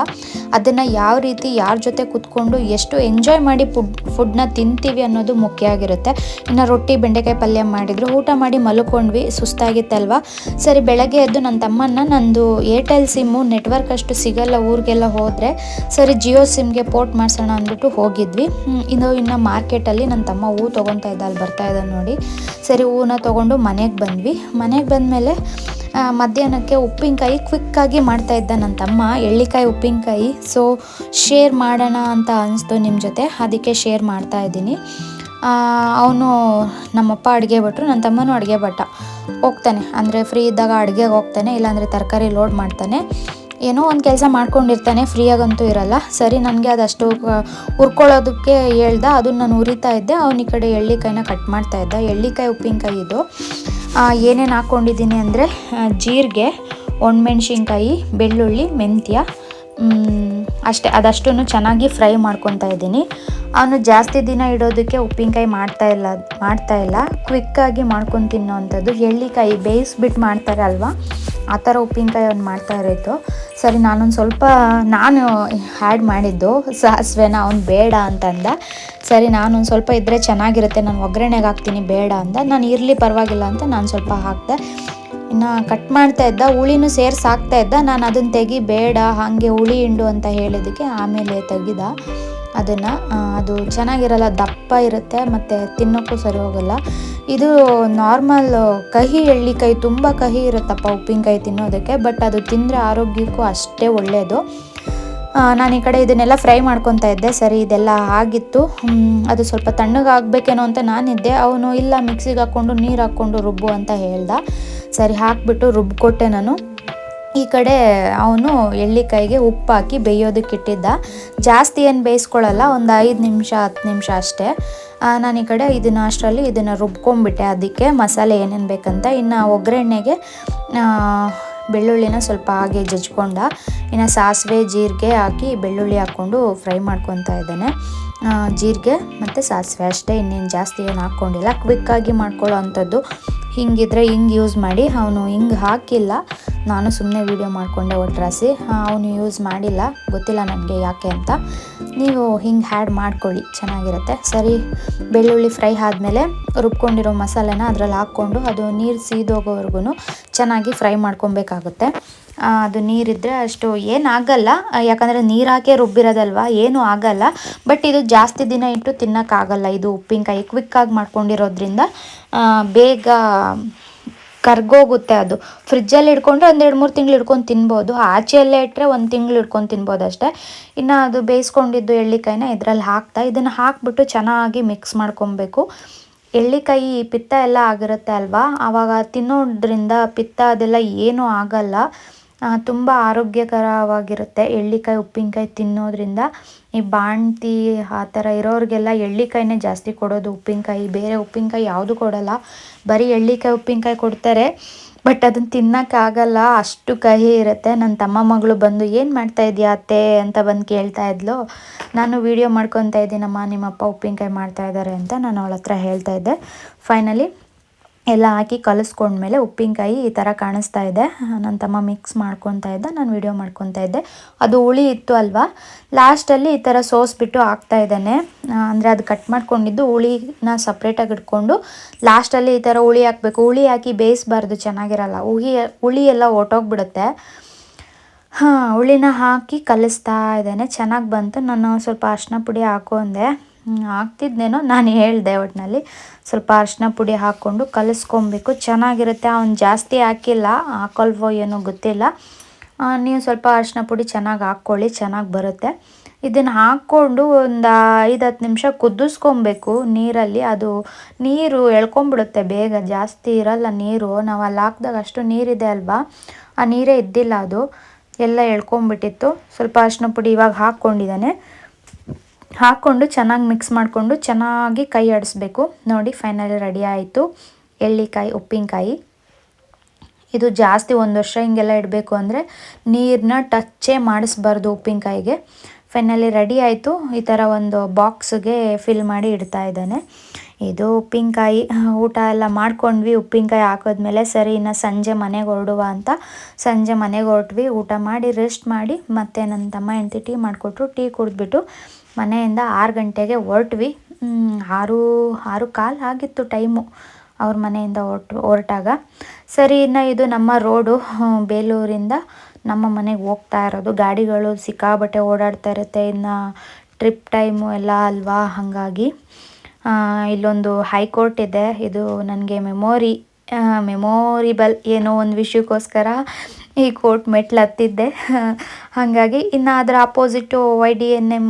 ಅದನ್ನು ಯಾವ ರೀತಿ ಯಾರ ಜೊತೆ ಕುತ್ಕೊಂಡು ಎಷ್ಟು ಎಂಜಾಯ್ ಮಾಡಿ ಫುಡ್ನ ತಿಂತೀವಿ ಅನ್ನೋದು ಮುಖ್ಯ ಆಗಿರುತ್ತೆ. ಇನ್ನು ರೊಟ್ಟಿ ಬೆಂಡೆಕಾಯಿ ಪಲ್ಯ ಮಾಡಿದ್ರು, ಊಟ ಮಾಡಿ ಮಲ್ಕೊಂಡ್ವಿ, ಸುಸ್ತಾಗಿತ್ತಲ್ವ. ಸರಿ, ಬೆಳಗ್ಗೆ ಎದ್ದು ನನ್ನ ತಮ್ಮನ್ನ, ನಂದು ಏರ್ಟೆಲ್ ಸಿಮ್ಮು ನೆಟ್ವರ್ಕ್ ಅಷ್ಟು ಸಿಗಲ್ಲ ಊರಿಗೆಲ್ಲ ಹೋದರೆ, ಸರಿ ಜಿಯೋ ಸಿಮ್ಗೆ ಪೋರ್ಟ್ ಮಾಡಿಸೋಣ ಅಂದ್ಬಿಟ್ಟು ಹೋಗಿದ್ವಿ. ಇನ್ನು ಮಾರ್ಕೆಟಲ್ಲಿ ನನ್ನ ತಮ್ಮ ಹೂ ತೊಗೊತಾ ಇದ್ದ, ಅಲ್ಲಿ ಬರ್ತಾ ಇದ್ದ ನೋಡಿ. ಸರಿ, ಹೂವನ್ನ ತೊಗೊಂಡು ಮನೆಗೆ ಬಂದ್ವಿ. ಮನೆಗೆ ಬಂದಮೇಲೆ ಮಧ್ಯಾಹ್ನಕ್ಕೆ ಉಪ್ಪಿನಕಾಯಿ ಕ್ವಿಕ್ಕಾಗಿ ಮಾಡ್ತಾಯಿದ್ದ ನನ್ನ ತಮ್ಮ, ಎಳ್ಳಿಕಾಯಿ ಉಪ್ಪಿನಕಾಯಿ. ಸೊ ಶೇರ್ ಮಾಡೋಣ ಅಂತ ಅನಿಸ್ತು ನಿಮ್ಮ ಜೊತೆ, ಅದಕ್ಕೆ ಶೇರ್ ಮಾಡ್ತಾಯಿದ್ದೀನಿ. ಅವನು ನಮ್ಮಪ್ಪ ಅಡುಗೆ ಭಟ್ರು, ನನ್ನ ತಮ್ಮನೂ ಅಡುಗೆ ಭಟ್ಟ. ಹೋಗ್ತಾನೆ ಅಂದರೆ ಫ್ರೀ ಇದ್ದಾಗ ಅಡುಗೆಗೆ ಹೋಗ್ತಾನೆ, ಇಲ್ಲಾಂದರೆ ತರಕಾರಿ ಲೋಡ್ ಮಾಡ್ತಾನೆ. ಏನೋ ಒಂದು ಕೆಲಸ ಮಾಡ್ಕೊಂಡಿರ್ತಾನೆ, ಫ್ರೀಯಾಗಂತೂ ಇರಲ್ಲ. ಸರಿ, ನನಗೆ ಅದಷ್ಟು ಹುರ್ಕೊಳ್ಳೋದಕ್ಕೆ ಹೇಳ್ದ, ಅದನ್ನು ನಾನು ಉರಿತಾ ಇದ್ದೆ. ಅವನ ಈ ಕಡೆ ಎಳ್ಳಿಕಾಯಿನ ಕಟ್ ಮಾಡ್ತಾಯಿದ್ದ. ಎಳ್ಳಿಕಾಯಿ ಉಪ್ಪಿನಕಾಯಿ ಇದು. ಏನೇನು ಹಾಕ್ಕೊಂಡಿದ್ದೀನಿ ಅಂದರೆ ಜೀರಿಗೆ, ಒಣಮೆಣ್ಸಿನ್ಕಾಯಿ, ಬೆಳ್ಳುಳ್ಳಿ, ಮೆಂತ್ಯ, ಅಷ್ಟೇ. ಅದಷ್ಟನ್ನು ಚೆನ್ನಾಗಿ ಫ್ರೈ ಮಾಡ್ಕೊತಾ ಇದ್ದೀನಿ. ಅವನು ಜಾಸ್ತಿ ದಿನ ಇಡೋದಕ್ಕೆ ಉಪ್ಪಿನಕಾಯಿ ಮಾಡ್ತಾಯಿಲ್ಲ, ಕ್ವಿಕ್ಕಾಗಿ ಮಾಡ್ಕೊಂಡು ತಿನ್ನೋವಂಥದ್ದು. ಎಳ್ಳಿಕಾಯಿ ಬೇಯಿಸ್ಬಿಟ್ಟು ಮಾಡ್ತಾರೆ ಅಲ್ವಾ, ಆ ಥರ ಉಪ್ಪಿನಕಾಯಿ ಅವ್ನು ಮಾಡ್ತಾ ಇರೋದು. ಸರಿ, ನಾನು ಆ್ಯಡ್ ಮಾಡಿದ್ದು ಸಾಸಿವೆನ, ಅವ್ನು ಬೇಡ ಅಂತಂದ. ಸರಿ, ನಾನೊಂದು ಸ್ವಲ್ಪ ಇದ್ದರೆ ಚೆನ್ನಾಗಿರುತ್ತೆ, ನಾನು ಒಗ್ಗರಣೆಗೆ ಹಾಕ್ತೀನಿ ಬೇಡ ಅಂದ. ನಾನು ಇರಲಿ ಪರವಾಗಿಲ್ಲ ಅಂತ ನಾನು ಸ್ವಲ್ಪ ಹಾಕಿದೆ. ಇನ್ನು ಕಟ್ ಮಾಡ್ತಾ ಇದ್ದ, ಹುಳಿನೂ ಸೇರಿಸಿ ಹಾಕ್ತಾ ಇದ್ದ. ನಾನು ಅದನ್ನು ತೆಗಿ ಬೇಡ, ಹಾಗೆ ಹುಳಿ ಹಿಂಡು ಅಂತ ಹೇಳಿದ್ದಕ್ಕೆ ಆಮೇಲೆ ತೆಗಿದ ಅದನ್ನು. ಅದು ಚೆನ್ನಾಗಿರಲ್ಲ, ದಪ್ಪ ಇರುತ್ತೆ ಮತ್ತು ತಿನ್ನೋಕ್ಕೂ ಸರಿ ಹೋಗಲ್ಲ. ಇದು ನಾರ್ಮಲ್ ಕಹಿ ಎಳ್ಳಿಕಾಯಿ, ತುಂಬ ಕಹಿ ಇರುತ್ತಪ್ಪ ಉಪ್ಪಿನಕಾಯಿ ತಿನ್ನೋದಕ್ಕೆ, ಬಟ್ ಅದು ತಿಂದರೆ ಆರೋಗ್ಯಕ್ಕೂ ಅಷ್ಟೇ ಒಳ್ಳೆಯದು. ನಾನು ಈ ಕಡೆ ಇದನ್ನೆಲ್ಲ ಫ್ರೈ ಮಾಡ್ಕೊತಾ ಇದ್ದೆ. ಸರಿ, ಇದೆಲ್ಲ ಆಗಿತ್ತು. ಅದು ಸ್ವಲ್ಪ ತಣ್ಣಗಾಗಬೇಕೇನೋ ಅಂತ ನಾನಿದ್ದೆ. ಅವನು ಇಲ್ಲ, ಮಿಕ್ಸಿಗೆ ಹಾಕ್ಕೊಂಡು ನೀರು ಹಾಕ್ಕೊಂಡು ರುಬ್ಬು ಅಂತ ಹೇಳ್ದ. ಸರಿ, ಹಾಕ್ಬಿಟ್ಟು ರುಬ್ಬಿಕೊಟ್ಟೆ ನಾನು. ಈ ಕಡೆ ಅವನು ಎಳ್ಳಿಕಾಯಿಗೆ ಉಪ್ಪು ಹಾಕಿ ಬೇಯೋದಕ್ಕೆ ಇಟ್ಟಿದ್ದ. ಜಾಸ್ತಿ ಏನು ಬೇಯಿಸ್ಕೊಳ್ಳಲ್ಲ, ಒಂದು 5 ನಿಮಿಷ 10 ನಿಮಿಷ ಅಷ್ಟೇ. ನಾನು ಈ ಕಡೆ ಇದನ್ನು ರುಬ್ಕೊಂಡ್ಬಿಟ್ಟೆ. ಅದಕ್ಕೆ ಮಸಾಲೆ ಏನೇನು ಬೇಕಂತ. ಇನ್ನು ಒಗ್ಗರಣೆಗೆ ಬೆಳ್ಳುಳ್ಳಿನ ಸ್ವಲ್ಪ ಹಾಗೆ ಜಜ್ಕೊಂಡ. ಇನ್ನು ಸಾಸಿವೆ ಜೀರಿಗೆ ಹಾಕಿ ಬೆಳ್ಳುಳ್ಳಿ ಹಾಕ್ಕೊಂಡು ಫ್ರೈ ಮಾಡ್ಕೊತಾ ಇದ್ದಾನೆ. ಜೀರಿಗೆ ಮತ್ತು ಸಾಸಿವೆ ಅಷ್ಟೇ, ಇನ್ನೇನು ಜಾಸ್ತಿ ಏನು ಹಾಕ್ಕೊಂಡಿಲ್ಲ. ಕ್ವಿಕ್ಕಾಗಿ ಮಾಡ್ಕೊಳ್ಳೋ ಅಂಥದ್ದು. ಹಿಂಗಿದ್ರೆ ಹಿಂಗೆ ಯೂಸ್ ಮಾಡಿ. ಅವನು ಹಿಂಗೆ ಹಾಕಿಲ್ಲ, ನಾನು ಸುಮ್ಮನೆ ವೀಡಿಯೋ ಮಾಡಿಕೊಂಡೆ ಒಟ್ರಾಸಿ. ಅವನು ಯೂಸ್ ಮಾಡಿಲ್ಲ, ಗೊತ್ತಿಲ್ಲ ನನಗೆ ಯಾಕೆ ಅಂತ. ನೀವು ಹಿಂಗೆ ಆ್ಯಡ್ ಮಾಡ್ಕೊಳ್ಳಿ, ಚೆನ್ನಾಗಿರುತ್ತೆ. ಸರಿ, ಬೆಳ್ಳುಳ್ಳಿ ಫ್ರೈ ಆದಮೇಲೆ ರುಬ್ಕೊಂಡಿರೋ ಮಸಾಲೆನ ಅದರಲ್ಲಿ ಹಾಕ್ಕೊಂಡು ಅದು ನೀರು ಸೀದೋಗೋವರೆಗೂ ಚೆನ್ನಾಗಿ ಫ್ರೈ ಮಾಡ್ಕೊಬೇಕಾಗುತ್ತೆ. ಅದು ನೀರಿದ್ದರೆ ಅಷ್ಟು ಏನಾಗಲ್ಲ, ಯಾಕಂದರೆ ನೀರು ಹಾಕೇ ರುಬ್ಬಿರೋದಲ್ವ, ಏನೂ ಆಗಲ್ಲ. ಬಟ್ ಇದು ಜಾಸ್ತಿ ದಿನ ಇಟ್ಟು ತಿನ್ನೋಕ್ಕಾಗಲ್ಲ. ಇದು ಉಪ್ಪಿನಕಾಯಿ ಕ್ವಿಕ್ಕಾಗಿ ಮಾಡ್ಕೊಂಡಿರೋದ್ರಿಂದ ಬೇಗ ಕರ್ಗೋಗುತ್ತೆ. ಅದು ಫ್ರಿಜ್ಜಲ್ಲಿ ಇಟ್ಕೊಂಡ್ರೆ ಒಂದು 2-3 ತಿಂಗಳು ಇಟ್ಕೊಂಡು ತಿನ್ಬೋದು. ಆಚೆಯಲ್ಲೇ ಇಟ್ಟರೆ 1 ತಿಂಗಳು ಇಟ್ಕೊಂಡು ತಿನ್ಬೋದು ಅಷ್ಟೇ. ಇನ್ನು ಅದು ಬೇಯಿಸ್ಕೊಂಡಿದ್ದು ಎಳ್ಳಿಕಾಯಿನ ಇದರಲ್ಲಿ ಇದನ್ನು ಹಾಕ್ಬಿಟ್ಟು ಚೆನ್ನಾಗಿ ಮಿಕ್ಸ್ ಮಾಡ್ಕೊಬೇಕು. ಎಳ್ಳಿಕಾಯಿ ಪಿತ್ತ ಎಲ್ಲ ಆಗಿರುತ್ತೆ ಅಲ್ವಾ, ಆವಾಗ ತಿನ್ನೋದ್ರಿಂದ ಪಿತ್ತ ಅದೆಲ್ಲ ಏನೂ ಆಗಲ್ಲ. ತುಂಬ ಆರೋಗ್ಯಕರವಾಗಿರುತ್ತೆ ಎಳ್ಳಿಕಾಯಿ ಉಪ್ಪಿನಕಾಯಿ ತಿನ್ನೋದ್ರಿಂದ. ಈ ಬಾಣ್ತಿ ಆ ಥರ ಇರೋರಿಗೆಲ್ಲ ಎಳ್ಳಿಕಾಯಿನೇ ಜಾಸ್ತಿ ಕೊಡೋದು ಉಪ್ಪಿನಕಾಯಿ. ಬೇರೆ ಉಪ್ಪಿನಕಾಯಿ ಯಾವುದು ಕೊಡಲ್ಲ, ಬರೀ ಎಳ್ಳಿಕಾಯಿ ಉಪ್ಪಿನಕಾಯಿ ಕೊಡ್ತಾರೆ. ಬಟ್ ಅದನ್ನು ತಿನ್ನೋಕ್ಕಾಗಲ್ಲ, ಅಷ್ಟು ಕಹಿ ಇರುತ್ತೆ. ನನ್ನ ತಮ್ಮ ಮಗಳು ಬಂದು ಏನು ಮಾಡ್ತಾ ಇದೆಯಾ ಅತ್ತೆ ಅಂತ ಬಂದು ಕೇಳ್ತಾ ಇದ್ಲು. ನಾನು ವೀಡಿಯೋ ಮಾಡ್ಕೊತಾ ಇದ್ದೀನಮ್ಮ, ನಿಮ್ಮಪ್ಪ ಉಪ್ಪಿನಕಾಯಿ ಮಾಡ್ತಾಯಿದ್ದಾರೆ ಅಂತ ನಾನು ಅವಳ ಹತ್ರ ಹೇಳ್ತಾ ಇದ್ದೆ. ಫೈನಲಿ ಎಲ್ಲ ಹಾಕಿ ಕಲಿಸ್ಕೊಂಡ್ಮೇಲೆ ಉಪ್ಪಿನಕಾಯಿ ಈ ಥರ ಕಾಣಿಸ್ತಾ ಇದೆ. ನನ್ನ ತಮ್ಮ ಮಿಕ್ಸ್ ಮಾಡ್ಕೊತಾ ಇದ್ದ, ನಾನು ವೀಡಿಯೋ ಮಾಡ್ಕೊತಾ ಇದ್ದೆ. ಅದು ಹುಳಿ ಇತ್ತು ಅಲ್ವಾ, ಲಾಸ್ಟಲ್ಲಿ ಈ ಥರ ಸೋಸ್ಬಿಟ್ಟು ಹಾಕ್ತಾ ಇದ್ದಾನೆ. ಅಂದರೆ ಅದು ಕಟ್ ಮಾಡ್ಕೊಂಡಿದ್ದು ಹುಳಿನ ಸಪ್ರೇಟಾಗಿ ಇಟ್ಕೊಂಡು ಲಾಸ್ಟಲ್ಲಿ ಈ ಥರ ಹುಳಿ ಹಾಕಬೇಕು. ಹುಳಿ ಹಾಕಿ ಬೇಯಿಸಬಾರ್ದು, ಚೆನ್ನಾಗಿರಲ್ಲ. ಹುಳಿ ಎಲ್ಲ ಹೊರ್ಟೋಗ್ಬಿಡುತ್ತೆ. ಹುಳಿನ ಹಾಕಿ ಕಲಿಸ್ತಾ ಇದ್ದಾನೆ. ಚೆನ್ನಾಗಿ ಬಂತು. ನಾನು ಸ್ವಲ್ಪ ಅರಿಶಿನ ಪುಡಿ ಹಾಕೊಂಡೆ, ಹಾಕ್ತಿದ್ನೇನೋ ನಾನು ಹೇಳಿದೆ. ಒಟ್ಟಿನಲ್ಲಿ ಸ್ವಲ್ಪ ಅರಿಶಿನ ಪುಡಿ ಹಾಕ್ಕೊಂಡು ಕಲಿಸ್ಕೊಬೇಕು, ಚೆನ್ನಾಗಿರುತ್ತೆ. ಅವ್ನು ಜಾಸ್ತಿ ಹಾಕಲ್ವೋ ಏನೋ ಗೊತ್ತಿಲ್ಲ. ನೀವು ಸ್ವಲ್ಪ ಅರಿಶಿನ ಪುಡಿ ಚೆನ್ನಾಗಿ ಹಾಕ್ಕೊಳ್ಳಿ, ಚೆನ್ನಾಗಿ ಬರುತ್ತೆ. ಇದನ್ನು ಹಾಕ್ಕೊಂಡು ಒಂದು 5-10 ನಿಮಿಷ ಕುದಿಸ್ಕೊಬೇಕು ನೀರಲ್ಲಿ. ಅದು ನೀರು ಎಳ್ಕೊಂಬಿಡುತ್ತೆ ಬೇಗ, ಜಾಸ್ತಿ ಇರಲ್ಲ ನೀರು. ನಾವು ಅಲ್ಲಿ ಹಾಕ್ದಾಗ ಅಷ್ಟು ನೀರಿದೆ ಅಲ್ವಾ, ಆ ನೀರೇ ಇದ್ದಿಲ್ಲ, ಅದು ಎಲ್ಲ ಎಳ್ಕೊಂಬಿಟ್ಟಿತ್ತು. ಸ್ವಲ್ಪ ಅರಿಶಿನ ಪುಡಿ ಇವಾಗ ಹಾಕ್ಕೊಂಡಿದ್ದಾನೆ. ಹಾಕ್ಕೊಂಡು ಚೆನ್ನಾಗಿ ಮಿಕ್ಸ್ ಮಾಡಿಕೊಂಡು ಚೆನ್ನಾಗಿ ಕೈ ಆಡಿಸ್ಬೇಕು. ನೋಡಿ, ಫೈನಲಿ ರೆಡಿ ಆಯಿತು ಎಳ್ಳಿಕಾಯಿ ಉಪ್ಪಿನಕಾಯಿ. ಇದು ಜಾಸ್ತಿ 1 ವರ್ಷ ಹಿಂಗೆಲ್ಲ ಇಡಬೇಕು ಅಂದರೆ ನೀರನ್ನ ಟಚ್ಚೇ ಮಾಡಿಸ್ಬಾರ್ದು ಉಪ್ಪಿನಕಾಯಿಗೆ. ಫೈನಲಿ ರೆಡಿ ಆಯಿತು. ಈ ಥರ ಒಂದು ಬಾಕ್ಸ್ಗೆ ಫಿಲ್ ಮಾಡಿ ಇಡ್ತಾ ಇದ್ದಾನೆ. ಇದು ಉಪ್ಪಿನಕಾಯಿ. ಊಟ ಎಲ್ಲ ಮಾಡ್ಕೊಂಡ್ವಿ. ಉಪ್ಪಿನಕಾಯಿ ಹಾಕಿದ್ಮೇಲೆ ಸರಿ, ಇನ್ನು ಸಂಜೆ ಮನೆಗೆ ಹೊರಡುವ ಅಂತ ಸಂಜೆ ಮನೆಗೆ ಹೊರಟ್ವಿ. ಊಟ ಮಾಡಿ ರೆಸ್ಟ್ ಮಾಡಿ ಮತ್ತೆ ನನ್ನ ತಮ್ಮ ಹೆಂಡತಿ ಟೀ ಮಾಡಿಕೊಟ್ರು. ಟೀ ಕುಡಿದ್ಬಿಟ್ಟು ಮನೆಯಿಂದ 6 ಗಂಟೆಗೆ ಹೊರಟ್ವಿ. 6:15 ಆಗಿತ್ತು ಟೈಮು ಅವ್ರ ಮನೆಯಿಂದ ಹೊರಟಾಗ. ಸರಿ, ಇನ್ನು ಇದು ನಮ್ಮ ರೋಡು, ಬೇಲೂರಿಂದ ನಮ್ಮ ಮನೆಗೆ ಹೋಗ್ತಾ ಇರೋದು. ಗಾಡಿಗಳು ಸಿಕ್ಕಾಬಟ್ಟೆ ಓಡಾಡ್ತಾ ಇರುತ್ತೆ, ಇನ್ನು ಟ್ರಿಪ್ ಟೈಮು ಎಲ್ಲ ಅಲ್ವಾ, ಹಾಗಾಗಿ ಇಲ್ಲೊಂದು ಹೈಕೋರ್ಟ್ ಇದೆ. ಇದು ನನಗೆ ಮೆಮೊರಿ ಮೆಮೊರಿಬಲ್ ಏನೋ ಒಂದು ವಿಷಯಕ್ಕೋಸ್ಕರ ಈ ಕೋರ್ಟ್ ಮೆಟ್ಲು ಹತ್ತಿದ್ದೆ. ಹಾಗಾಗಿ ಇನ್ನು ಅದರ ಅಪೋಸಿಟು YDNM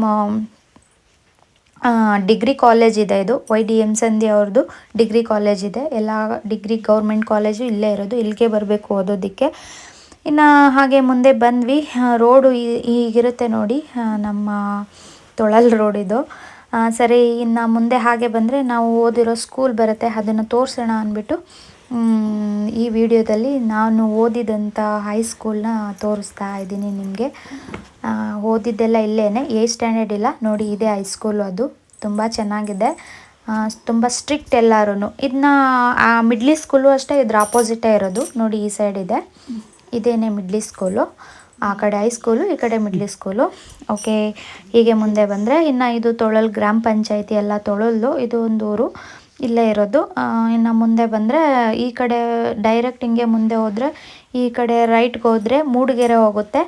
ಡಿಗ್ರಿ ಕಾಲೇಜ್ ಇದೆ. ಇದು YDM ಸಂಧ್ಯಾ ಅವ್ರದ್ದು ಡಿಗ್ರಿ ಕಾಲೇಜ್ ಇದೆ. ಎಲ್ಲ ಡಿಗ್ರಿ ಗೌರ್ಮೆಂಟ್ ಕಾಲೇಜು ಇಲ್ಲೇ ಇರೋದು, ಇಲ್ಲಿಗೆ ಬರಬೇಕು ಓದೋದಕ್ಕೆ. ಇನ್ನು ಹಾಗೆ ಮುಂದೆ ಬಂದ್ವಿ. ರೋಡು ಹೀಗಿರುತ್ತೆ ನೋಡಿ, ನಮ್ಮ ತೊಳಲ್ ರೋಡ್ ಇದು. ಸರಿ, ಇನ್ನು ಮುಂದೆ ಹಾಗೆ ಬಂದರೆ ನಾವು ಓದಿರೋ ಸ್ಕೂಲ್ ಬರುತ್ತೆ, ಅದನ್ನು ತೋರಿಸೋಣ ಅಂದ್ಬಿಟ್ಟು ಈ ವಿಡಿಯೋದಲ್ಲಿ ನಾನು ಓದಿದಂಥ ಹೈಸ್ಕೂಲ್ನ ತೋರಿಸ್ತಾ ಇದ್ದೀನಿ ನಿಮಗೆ. ಓದಿದ್ದೆಲ್ಲ ಇಲ್ಲೇ 8th ಸ್ಟ್ಯಾಂಡರ್ಡ್ ಇಲ್ಲ ನೋಡಿ, ಇದೇ ಹೈಸ್ಕೂಲು. ಅದು ತುಂಬ ಚೆನ್ನಾಗಿದೆ, ತುಂಬ ಸ್ಟ್ರಿಕ್ಟ್ ಎಲ್ಲರೂ. ಇದನ್ನ ಮಿಡ್ಲಿ ಸ್ಕೂಲು ಅಷ್ಟೇ, ಇದ್ರ ಆಪೋಸಿಟೇ ಇರೋದು ನೋಡಿ, ಈ ಸೈಡ್ ಇದೆ. ಇದೇನೇ ಮಿಡ್ಲಿ ಸ್ಕೂಲು, ಆ ಕಡೆ ಹೈಸ್ಕೂಲು, ಈ ಕಡೆ ಮಿಡ್ಲಿ ಸ್ಕೂಲು. ಓಕೆ, ಹೀಗೆ ಮುಂದೆ ಬಂದರೆ ಇನ್ನು ಇದು ತೊಳಲ್ ಗ್ರಾಮ ಪಂಚಾಯತಿ ಎಲ್ಲ ತೊಳಲ್ಲು, ಇದು ಒಂದು ಊರು ಇಲ್ಲೇ ಇರೋದು. ಇನ್ನು ಮುಂದೆ ಬಂದರೆ ಈ ಕಡೆ ಡೈರೆಕ್ಟ್ ಹಿಂಗೆ ಮುಂದೆ ಹೋದರೆ, ಈ ಕಡೆ ರೈಟ್ಗೆ ಹೋದರೆ ಮೂಡಿಗೆರೆ ಹೋಗುತ್ತೆ.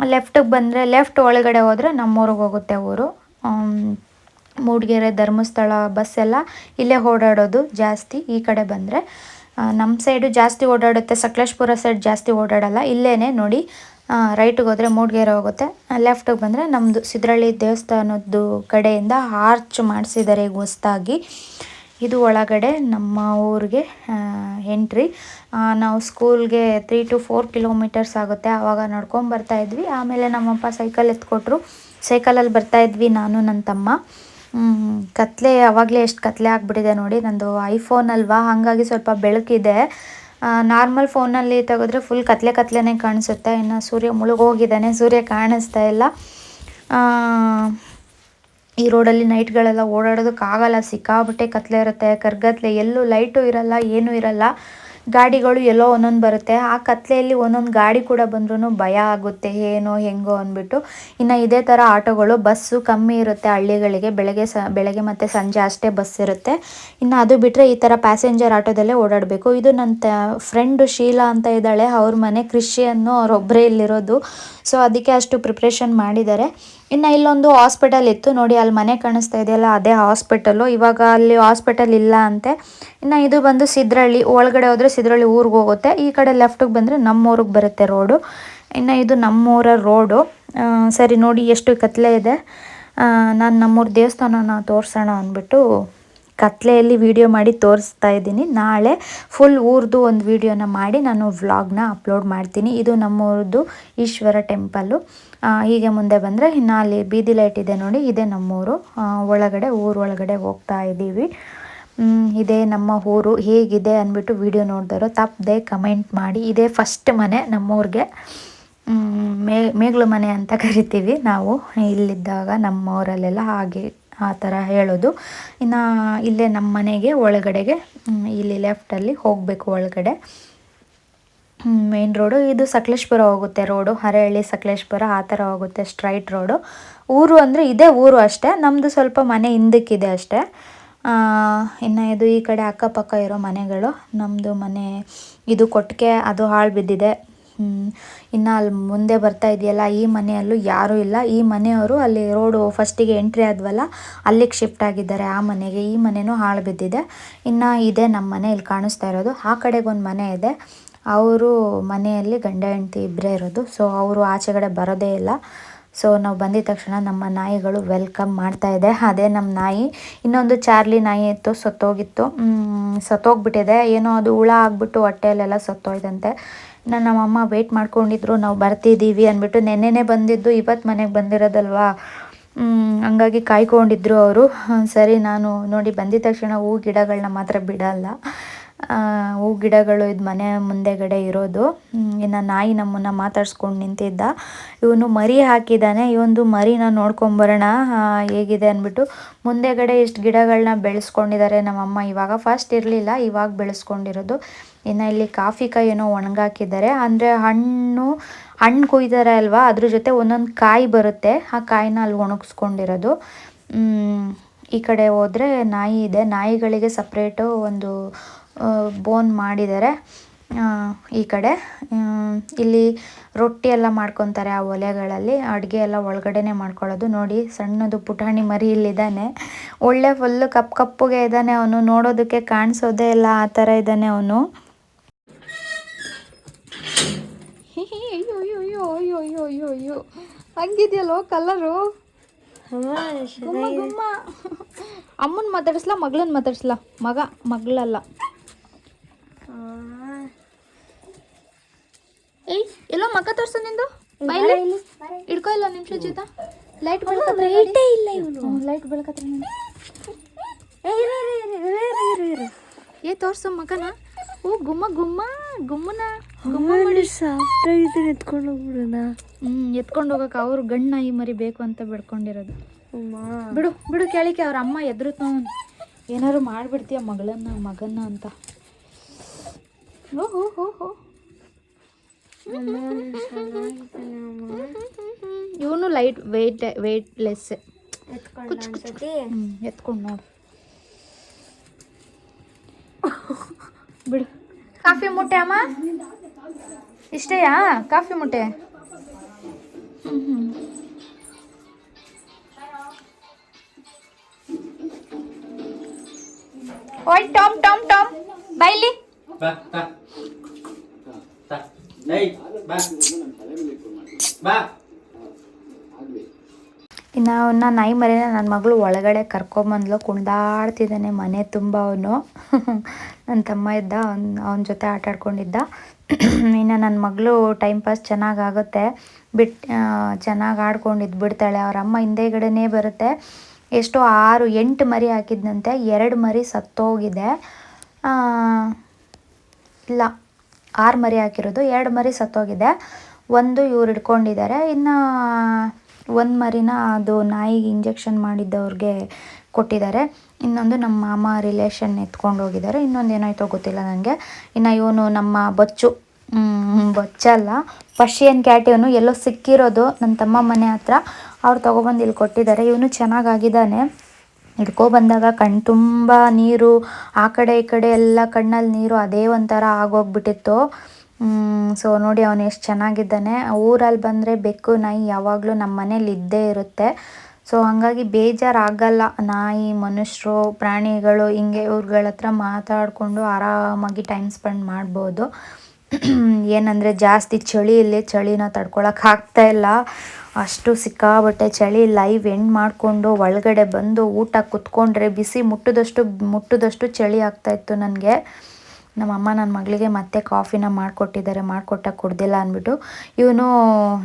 ಲೆಫ್ಟಿಗೆ ಬಂದರೆ, ಲೆಫ್ಟ್ ಒಳಗಡೆ ಹೋದರೆ ನಮ್ಮೂರಿಗೆ ಹೋಗುತ್ತೆ ಊರು. ಮೂಡಿಗೆರೆ, ಧರ್ಮಸ್ಥಳ ಬಸ್ ಎಲ್ಲ ಇಲ್ಲೇ ಓಡಾಡೋದು ಜಾಸ್ತಿ. ಈ ಕಡೆ ಬಂದರೆ ನಮ್ಮ ಸೈಡು ಜಾಸ್ತಿ ಓಡಾಡುತ್ತೆ, ಸಕಲೇಶಪುರ ಸೈಡ್ ಜಾಸ್ತಿ ಓಡಾಡಲ್ಲ. ಇಲ್ಲೇ ನೋಡಿ, ರೈಟಿಗೆ ಹೋದರೆ ಮೂಡಿಗೆರೆ ಹೋಗುತ್ತೆ, ಲೆಫ್ಟಿಗೆ ಬಂದರೆ ನಮ್ಮದು ಸಿದ್ರಳ್ಳಿ ದೇವಸ್ಥಾನದ್ದು ಕಡೆಯಿಂದ ಆರ್ಚ್ ಮಾಡಿಸಿದ್ದಾರೆ ಈಗ ಹೊಸ್ದಾಗಿ. ಇದು ಒಳಗಡೆ ನಮ್ಮ ಊರಿಗೆ ಎಂಟ್ರಿ. ನಾವು ಸ್ಕೂಲ್ಗೆ 3 to 4 ಕಿಲೋಮೀಟರ್ಸ್ ಆಗುತ್ತೆ. ಆವಾಗ ನಡ್ಕೊಂಡು ಬರ್ತಾಯಿದ್ವಿ. ಆಮೇಲೆ ನಮ್ಮಪ್ಪ ಸೈಕಲ್ ಎತ್ಕೊಟ್ರು, ಸೈಕಲಲ್ಲಿ ಬರ್ತಾಯಿದ್ವಿ ನಾನು ನನ್ನ ತಮ್ಮ. ಕತ್ಲೆ ಆವಾಗಲೇ ಎಷ್ಟು ಕತ್ಲೆ ಆಗಿಬಿಟ್ಟಿದೆ ನೋಡಿ, ನಂದು ಐಫೋನ್ ಅಲ್ವಾ, ಹಾಗಾಗಿ ಸ್ವಲ್ಪ ಬೆಳಕಿದೆ. ನಾರ್ಮಲ್ ಫೋನಲ್ಲಿ ತೆಗೆದ್ರೆ ಫುಲ್ ಕತ್ಲೆನೇ ಕಾಣಿಸುತ್ತೆ. ಇನ್ನು ಸೂರ್ಯ ಮುಳುಗೋಗಿದ್ದಾನೆ, ಸೂರ್ಯ ಕಾಣಿಸ್ತಾ ಇಲ್ಲ. ಈ ರೋಡಲ್ಲಿ ನೈಟ್ಗಳೆಲ್ಲ ಓಡಾಡೋದಕ್ಕಾಗಲ್ಲ, ಸಿಕ್ಕಾಬಿಟ್ಟೆ ಕತ್ಲೆ ಇರುತ್ತೆ, ಕರ್ಗತ್ಲೆ, ಎಲ್ಲೂ ಲೈಟು ಇರಲ್ಲ, ಏನೂ ಇರಲ್ಲ. ಗಾಡಿಗಳು ಎಲ್ಲೋ ಒಂದೊಂದು ಬರುತ್ತೆ. ಆ ಕತ್ಲೆಯಲ್ಲಿ ಒಂದೊಂದು ಗಾಡಿ ಕೂಡ ಬಂದ್ರೂ ಭಯ ಆಗುತ್ತೆ, ಏನೋ ಹೆಂಗೋ ಅಂದ್ಬಿಟ್ಟು. ಇನ್ನು ಇದೇ ಥರ ಆಟೋಗಳು, ಬಸ್ಸು ಕಮ್ಮಿ ಇರುತ್ತೆ ಹಳ್ಳಿಗಳಿಗೆ, ಬೆಳಗ್ಗೆ ಮತ್ತು ಸಂಜೆ ಅಷ್ಟೇ ಬಸ್ ಇರುತ್ತೆ. ಇನ್ನು ಅದು ಬಿಟ್ಟರೆ ಈ ಥರ ಪ್ಯಾಸೆಂಜರ್ ಆಟೋದಲ್ಲೇ ಓಡಾಡಬೇಕು. ಇದು ನನ್ನ ಫ್ರೆಂಡು ಶೀಲಾ ಅಂತ ಇದ್ದಾಳೆ, ಅವ್ರ ಮನೆ ಕ್ರಿಶ್ಚಿಯನ್ನು, ಅವರೊಬ್ಬರೇ ಇಲ್ಲಿರೋದು. ಸೊ ಅದಕ್ಕೆ ಅಷ್ಟು ಪ್ರಿಪ್ರೇಷನ್ ಮಾಡಿದ್ದಾರೆ. ಇನ್ನು ಇಲ್ಲೊಂದು ಹಾಸ್ಪಿಟಲ್ ಇತ್ತು ನೋಡಿ, ಅಲ್ಲಿ ಮನೆ ಕಾಣಿಸ್ತಾ ಇದೆಯಲ್ಲ, ಅದೇ ಹಾಸ್ಪಿಟಲು. ಇವಾಗ ಅಲ್ಲಿ ಹಾಸ್ಪಿಟಲ್ ಇಲ್ಲ ಅಂತೆ. ಇನ್ನು ಇದು ಬಂದು ಸಿದ್ರಳ್ಳಿ, ಒಳಗಡೆ ಹೋದರೆ ಸಿದ್ರಳ್ಳಿ ಊರಿಗೆ ಹೋಗುತ್ತೆ. ಈ ಕಡೆ ಲೆಫ್ಟಿಗೆ ಬಂದರೆ ನಮ್ಮೂರಿಗೆ ಬರುತ್ತೆ ರೋಡು. ಇನ್ನು ಇದು ನಮ್ಮೂರ ರೋಡು. ಸರಿ ನೋಡಿ, ಎಷ್ಟು ಕತ್ಲೆ ಇದೆ. ನಾನು ನಮ್ಮೂರ ದೇವಸ್ಥಾನನ ತೋರಿಸೋಣ ಅಂದ್ಬಿಟ್ಟು ಕತ್ಲೆಯಲ್ಲಿ ವಿಡಿಯೋ ಮಾಡಿ ತೋರಿಸ್ತಾ ಇದ್ದೀನಿ. ನಾಳೆ ಫುಲ್ ಊರದ್ದು ಒಂದು ವಿಡಿಯೋನ ಮಾಡಿ ನಾನು ವ್ಲಾಗ್ನ ಅಪ್ಲೋಡ್ ಮಾಡ್ತೀನಿ. ಇದು ನಮ್ಮೂರದ್ದು ಈಶ್ವರ ಟೆಂಪಲ್ಲು. ಹೀಗೆ ಮುಂದೆ ಬಂದರೆ ಇನ್ನು ಅಲ್ಲಿ ಬೀದಿ ಲೈಟ್ ಇದೆ ನೋಡಿ, ಇದೇ ನಮ್ಮೂರು. ಒಳಗಡೆ, ಊರೊಳಗಡೆ ಹೋಗ್ತಾ ಇದ್ದೀವಿ. ಇದೇ ನಮ್ಮ ಊರು. ಹೇಗಿದೆ ಅಂದ್ಬಿಟ್ಟು ವಿಡಿಯೋ ನೋಡಿದವರು ತಪ್ಪದೆ ಕಮೆಂಟ್ ಮಾಡಿ. ಇದೇ ಫಸ್ಟ್ ಮನೆ ನಮ್ಮೂರಿಗೆ, ಮೇಗ್ಲು ಮನೆ ಅಂತ ಕರಿತೀವಿ ನಾವು ಇಲ್ಲಿದ್ದಾಗ, ನಮ್ಮೂರಲ್ಲೆಲ್ಲ ಹಾಗೆ ಆ ಥರ ಹೇಳೋದು. ಇನ್ನು ಇಲ್ಲೇ ನಮ್ಮ ಮನೆಗೆ ಒಳಗಡೆಗೆ ಇಲ್ಲಿ ಲೆಫ್ಟಲ್ಲಿ ಹೋಗಬೇಕು ಒಳಗಡೆ. ಮೇನ್ ರೋಡು ಇದು, ಸಕಲೇಶಪುರ ಹೋಗುತ್ತೆ ರೋಡು, ಹರಹಳ್ಳಿ ಸಕಲೇಶಪುರ ಆ ಥರ ಹೋಗುತ್ತೆ ಸ್ಟ್ರೈಟ್ ರೋಡು. ಊರು ಅಂದರೆ ಇದೇ ಊರು ಅಷ್ಟೇ, ನಮ್ಮದು ಸ್ವಲ್ಪ ಮನೆ ಹಿಂದಕ್ಕಿದೆ ಅಷ್ಟೇ. ಇನ್ನು ಇದು ಈ ಕಡೆ ಅಕ್ಕಪಕ್ಕ ಇರೋ ಮನೆಗಳು. ನಮ್ಮದು ಮನೆ ಇದು ಕೊಟ್ಟಿಗೆ, ಅದು ಹಾಳು ಬಿದ್ದಿದೆ. ಇನ್ನು ಅಲ್ಲಿ ಮುಂದೆ ಬರ್ತಾ ಇದೆಯಲ್ಲ, ಈ ಮನೆಯಲ್ಲೂ ಯಾರೂ ಇಲ್ಲ. ಈ ಮನೆಯವರು ಅಲ್ಲಿ ರೋಡು ಫಸ್ಟಿಗೆ ಎಂಟ್ರಿ ಆದ್ವಲ್ಲ, ಅಲ್ಲಿಗೆ ಶಿಫ್ಟ್ ಆಗಿದ್ದಾರೆ ಆ ಮನೆಗೆ. ಈ ಮನೆಯೂ ಹಾಳು ಬಿದ್ದಿದೆ. ಇನ್ನು ಇದೇ ನಮ್ಮ ಮನೆ ಇಲ್ಲಿ ಕಾಣಿಸ್ತಾ ಇರೋದು. ಆ ಕಡೆಗೆ ಒಂದು ಮನೆ ಇದೆ, ಅವರು ಮನೆಯಲ್ಲಿ ಗಂಡ ಹೆಂಡತಿ ಇಬ್ಬರೇ ಇರೋದು. ಸೊ ಅವರು ಆಚೆಗಡೆ ಬರೋದೇ ಇಲ್ಲ. ಸೊ ನಾವು ಬಂದಿದ ತಕ್ಷಣ ನಮ್ಮ ನಾಯಿಗಳು ವೆಲ್ಕಮ್ ಮಾಡ್ತಾ ಇದೆ. ಅದೇ ನಮ್ಮ ನಾಯಿ. ಇನ್ನೊಂದು ಚಾರ್ಲಿ ನಾಯಿ ಇತ್ತು, ಸತ್ತೋಗ್ಬಿಟ್ಟಿದೆ. ಏನೋ ಅದು ಹುಳ ಆಗಿಬಿಟ್ಟು ಹೊಟ್ಟೆಯಲ್ಲೆಲ್ಲ ಸತ್ತೋಯ್ತಂತೆ. ನಮ್ಮಮ್ಮ ವೆಯ್ಟ್ ಮಾಡ್ಕೊಂಡಿದ್ರು, ನಾವು ಬರ್ತಿದ್ದೀವಿ ಅಂದ್ಬಿಟ್ಟು. ನೆನ್ನೆನೇ ಬಂದಿದ್ದು, ಇವತ್ತು ಮನೆಗೆ ಬಂದಿರೋದಲ್ವಾ, ಹಂಗಾಗಿ ಕಾಯ್ಕೊಂಡಿದ್ರು ಅವರು. ಸರಿ, ನಾನು ನೋಡಿ ಬಂದಿದ ತಕ್ಷಣ ಹೂ ಗಿಡಗಳನ್ನ ಮಾತ್ರ ಬಿಡಲ್ಲ. ಹೂ ಗಿಡಗಳು ಇದು ಮನೆ ಮುಂದೆಗಡೆ ಇರೋದು. ಇನ್ನು ನಾಯಿ ನಮ್ಮನ್ನು ಮಾತಾಡ್ಸ್ಕೊಂಡು ನಿಂತಿದ್ದ. ಇವನು ಮರಿ ಹಾಕಿದ್ದಾನೆ, ಇವೊಂದು ಮರಿನ ನೋಡ್ಕೊಂಬರೋಣ ಹೇಗಿದೆ ಅಂದ್ಬಿಟ್ಟು. ಮುಂದೆಗಡೆ ಇಷ್ಟು ಗಿಡಗಳನ್ನ ಬೆಳೆಸ್ಕೊಂಡಿದ್ದಾರೆ ನಮ್ಮಮ್ಮ. ಇವಾಗ ಫಸ್ಟ್ ಇರಲಿಲ್ಲ, ಇವಾಗ ಬೆಳೆಸ್ಕೊಂಡಿರೋದು. ಇನ್ನು ಇಲ್ಲಿ ಕಾಫಿ ಕಾಯಿ ಏನೋ ಒಣಗಾಕಿದ್ದಾರೆ, ಅಂದರೆ ಹಣ್ಣು ಕುಯ್ತಾರೆ ಅಲ್ವಾ, ಅದ್ರ ಜೊತೆ ಒಂದೊಂದು ಕಾಯಿ ಬರುತ್ತೆ, ಆ ಕಾಯಿನ ಅಲ್ಲಿ ಒಣಗಿಸ್ಕೊಂಡಿರೋದು. ಈ ಕಡೆ ಹೋದರೆ ನಾಯಿ ಇದೆ, ನಾಯಿಗಳಿಗೆ ಸಪ್ರೇಟು ಒಂದು ಬೋನ್ ಮಾಡಿದ್ದಾರೆ. ಈ ಕಡೆ ಇಲ್ಲಿ ರೊಟ್ಟಿ ಎಲ್ಲ ಮಾಡ್ಕೊತಾರೆ ಆ ಒಲೆಗಳಲ್ಲಿ, ಅಡುಗೆ ಎಲ್ಲ ಒಳಗಡೆನೆ ಮಾಡ್ಕೊಳ್ಳೋದು. ನೋಡಿ, ಸಣ್ಣದು ಪುಟಾಣಿ ಮರಿ ಇಲ್ಲಿದ್ದಾನೆ. ಒಳ್ಳೆ ಫುಲ್ಲು ಕಪ್ಪಗೆ ಇದ್ದಾನೆ ಅವನು, ನೋಡೋದಕ್ಕೆ ಕಾಣಿಸೋದೇ ಇಲ್ಲ, ಆ ಥರ ಇದ್ದಾನೆ ಅವನು. ಅಯ್ಯೋ ಅಯ್ಯೋ ಅಯ್ಯೋ ಅಯ್ಯೋ ಅಯ್ಯೋ ಅಯ್ಯೋ ಅಯ್ಯೋ ಹಂಗಿದೆಯಲ್ಲೋ ಕಲರು. ಗುಮ್ಮ ಗುಮ್ಮ. ಅಮ್ಮನ ಮಾತಾಡಿಸ್ಲಾ ಮಗಳನ್ನ ಮಾತಾಡಿಸ್ಲಾ? ಮಗಳಲ್ಲ. ಏಯ್ ಎಲ್ಲೋ ಮಗ ತೋರ್ಸು ನಿಂದು. ಬೈಲಿ ಹಿಡ್ಕೊ ಇಲ್ಲ ನಿಮಿಷ ಜೀತ. ಲೈಟ್ ಬೆಳಕತ್ರ ಇಲ್ಲ ಇವನು. ಲೈಟ್ ಬೆಳಕತ್ರ ಏ ತೋರ್ಸು ಮಗನ. ಓ ಗುಮ್ಮ ಗುಮ್ಮ ಗುಮ್ಮನ ಗುಮ್ಮ ಮಾಡಿ ಎತ್ಕೊಂಡು ಹೋಗ್ಬಿಡೋಣ. ಎತ್ಕೊಂಡು ಹೋಗಕ್ಕೆ ಅವ್ರು ಗಂಡು ನಾಯಿ ಮರಿ ಬೇಕು ಅಂತ ಬಿಡ್ಕೊಂಡಿರೋದು. ಬಿಡು ಬಿಡು ಕೇಳಿಕೆ ಅವ್ರ ಅಮ್ಮ ಎದುರುತ್ತ ಏನಾದ್ರು ಮಾಡಿಬಿಡ್ತೀಯ ಮಗನ್ನ ಅಂತ. ಓಹೋ ಹೋ ಹೋ. ಇವನು ಲೈಟ್ ವೆಯ್ಟ್ಲೆಸ್. ಎತ್ಕೊಂಡು ನೋಡು. ಬಿಡು. ಕಾಫಿ ಮುಟ್ಟೆ ಅಮ್ಮ ಇಷ್ಟೇಯಾ? ಕಾಫಿ ಮುಟ್ಟೆ. ಓಯ್ ಟಾಮ್ ಟಾಮ್ ಟಾಮ್ ಬೈಲಿ. ಇನ್ನು ಅವನ್ನ ನಾಯಿ ಮರಿನ ನನ್ನ ಮಗಳು ಒಳಗಡೆ ಕರ್ಕೊಂಬಂದ್ಲು. ಕುಣ್ದಾಡ್ತಿದ್ದಾನೆ ಮನೆ ತುಂಬ ಅವನು. ನನ್ನ ತಮ್ಮ ಇದ್ದ, ಅವನ ಜೊತೆ ಆಟ ಆಡ್ಕೊಂಡಿದ್ದ. ಇನ್ನು ನನ್ನ ಮಗಳು ಟೈಮ್ ಪಾಸ್ ಚೆನ್ನಾಗಾಗುತ್ತೆ. ಚೆನ್ನಾಗಿ ಆಡ್ಕೊಂಡಿದ್ದು ಬಿಡ್ತಾಳೆ. ಅವ್ರ ಅಮ್ಮ ಹಿಂದೆಗಡೆನೇ ಬರುತ್ತೆ. ಎಷ್ಟೋ 6-8 ಮರಿ ಹಾಕಿದ್ನಂತೆ. 2 ಮರಿ ಸತ್ತೋಗಿದೆ. ಇಲ್ಲ 6 ಮರಿ ಹಾಕಿರೋದು, 2 ಮರಿ ಸತ್ತೋಗಿದೆ. ಒಂದು ಇವ್ರು ಹಿಡ್ಕೊಂಡಿದ್ದಾರೆ. ಇನ್ನು 1 ಮರಿನ ಅದು ನಾಯಿಗೆ ಇಂಜೆಕ್ಷನ್ ಮಾಡಿದ್ದವ್ರಿಗೆ ಕೊಟ್ಟಿದ್ದಾರೆ. ಇನ್ನೊಂದು ನಮ್ಮ ಮಾಮ ರಿಲೇಷನ್ ಎತ್ಕೊಂಡು ಹೋಗಿದ್ದಾರೆ. ಇನ್ನೊಂದು ಏನಾಯ್ತೋ ಗೊತ್ತಿಲ್ಲ ನನಗೆ. ಇನ್ನು ಇವನು ನಮ್ಮ ಬೊಚ್ಚಲ್ಲ, ಪರ್ಷಿಯನ್ ಕ್ಯಾಟ್. ಇವನು ಎಲ್ಲೋ ಸಿಕ್ಕಿರೋದು ನನ್ನ ತಮ್ಮ ಮನೆ ಹತ್ರ. ಅವ್ರು ತೊಗೊಬಂದು ಇಲ್ಲಿ ಕೊಟ್ಟಿದ್ದಾರೆ. ಇವನು ಚೆನ್ನಾಗಾಗಿದ್ದಾನೆ. ಬಂದಾಗ ಕಣ್ಣು ತುಂಬ ನೀರು, ಆ ಕಡೆ ಈ ಕಡೆ ಎಲ್ಲ ಕಣ್ಣಲ್ಲಿ ನೀರು, ಅದೇ ಒಂಥರ ಆಗೋಗ್ಬಿಟ್ಟಿತ್ತು. ಸೊ ನೋಡಿ ಅವನು ಎಷ್ಟು ಚೆನ್ನಾಗಿದ್ದಾನೆ. ಊರಲ್ಲಿ ಬಂದರೆ ಬೆಕ್ಕು ನಾಯಿ ಯಾವಾಗಲೂ ನಮ್ಮ ಮನೇಲಿ ಇದ್ದೇ ಇರುತ್ತೆ. ಸೊ ಹಾಗಾಗಿ ಬೇಜಾರಾಗಲ್ಲ. ನಾಯಿ, ಮನುಷ್ಯರು, ಪ್ರಾಣಿಗಳು ಹಿಂಗೆ ಇವ್ರುಗಳ ಹತ್ರ ಮಾತಾಡಿಕೊಂಡು ಆರಾಮಾಗಿ ಟೈಮ್ ಸ್ಪೆಂಡ್ ಮಾಡ್ಬೋದು. ಏನಂದರೆ ಜಾಸ್ತಿ ಚಳಿ, ಇಲ್ಲಿ ಚಳಿನ ತಡ್ಕೊಳಕ್ಕಾಗ್ತಾಯಿಲ್ಲ. ಅಷ್ಟು ಸಿಕ್ಕಾಬಟ್ಟೆ ಚಳಿ. ಲೈವ್ ಎಂಡ್ ಮಾಡಿಕೊಂಡು ಒಳಗಡೆ ಬಂದು ಊಟ ಕುತ್ಕೊಂಡ್ರೆ ಬಿಸಿ ಮುಟ್ಟಿದಷ್ಟು ಚಳಿ ಆಗ್ತಾಯಿತ್ತು ನನಗೆ. ನಮ್ಮಮ್ಮ ನನ್ನ ಮಗಳಿಗೆ ಮತ್ತೆ ಕಾಫಿನ ಮಾಡಿಕೊಟ್ಟಿದ್ದಾರೆ. ಕುಡ್ದಿಲ್ಲ ಅಂದ್ಬಿಟ್ಟು. ಇವನು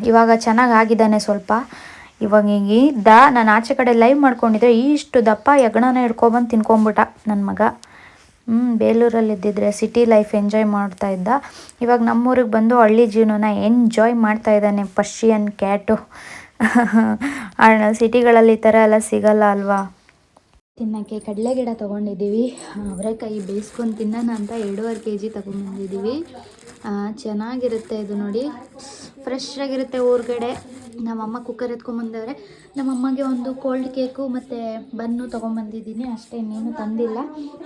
ಇವಾಗ ಚೆನ್ನಾಗಾಗಿದ್ದಾನೆ ಸ್ವಲ್ಪ. ಇವಾಗ ಇದ್ದ, ನಾನು ಆಚೆ ಕಡೆ ಲೈವ್ ಮಾಡ್ಕೊಂಡಿದ್ದೆ. ಇಷ್ಟು ದಪ್ಪ ಹೆಗ್ಣನ ಹಿಡ್ಕೊಬಂದು ತಿನ್ಕೊಂಬಿಟ್ಟ ನನ್ನ ಮಗ. ಬೇಲೂರಲ್ಲಿ ಇದ್ದಿದ್ರೆ ಸಿಟಿ ಲೈಫ್ ಎಂಜಾಯ್ ಮಾಡ್ತಾ ಇದ್ದ. ಇವಾಗ ನಮ್ಮೂರಿಗೆ ಬಂದು ಹಳ್ಳಿ ಜೀವನನ ಎಂಜಾಯ್ ಮಾಡ್ತಾ ಇದ್ದಾನೆ ಪರ್ಷಿಯನ್ ಕ್ಯಾಟು. ಸಿಟಿಗಳಲ್ಲಿ ಈ ಥರ ಎಲ್ಲ ಸಿಗಲ್ಲ ಅಲ್ವಾ. ತಿನ್ನೋಕ್ಕೆ ಕಡಲೆ ಗಿಡ ತೊಗೊಂಡಿದ್ದೀವಿ. ಅವರೆಕಾಯಿ ಬೇಯಿಸ್ಕೊಂಡು ತಿನ್ನೋಣ ಅಂತ 2.5 kg ತೊಗೊಂಡ್ಬಂದಿದ್ದೀವಿ. ಚೆನ್ನಾಗಿರುತ್ತೆ ಇದು ನೋಡಿ, ಫ್ರೆಶ್ ಆಗಿರುತ್ತೆ. ಊರ್ಗಡೆ ನಮ್ಮಮ್ಮ ಕುಕ್ಕರ್ ಎತ್ಕೊಂಬಂದವ್ರೆ. ನಮ್ಮಮ್ಮಗೆ ಒಂದು ಕೋಲ್ಡ್ ಕೇಕು ಮತ್ತು ಬನ್ನು ತೊಗೊಂಬಂದಿದ್ದೀನಿ ಅಷ್ಟೇ, ಇನ್ನೇನು ತಂದಿಲ್ಲ.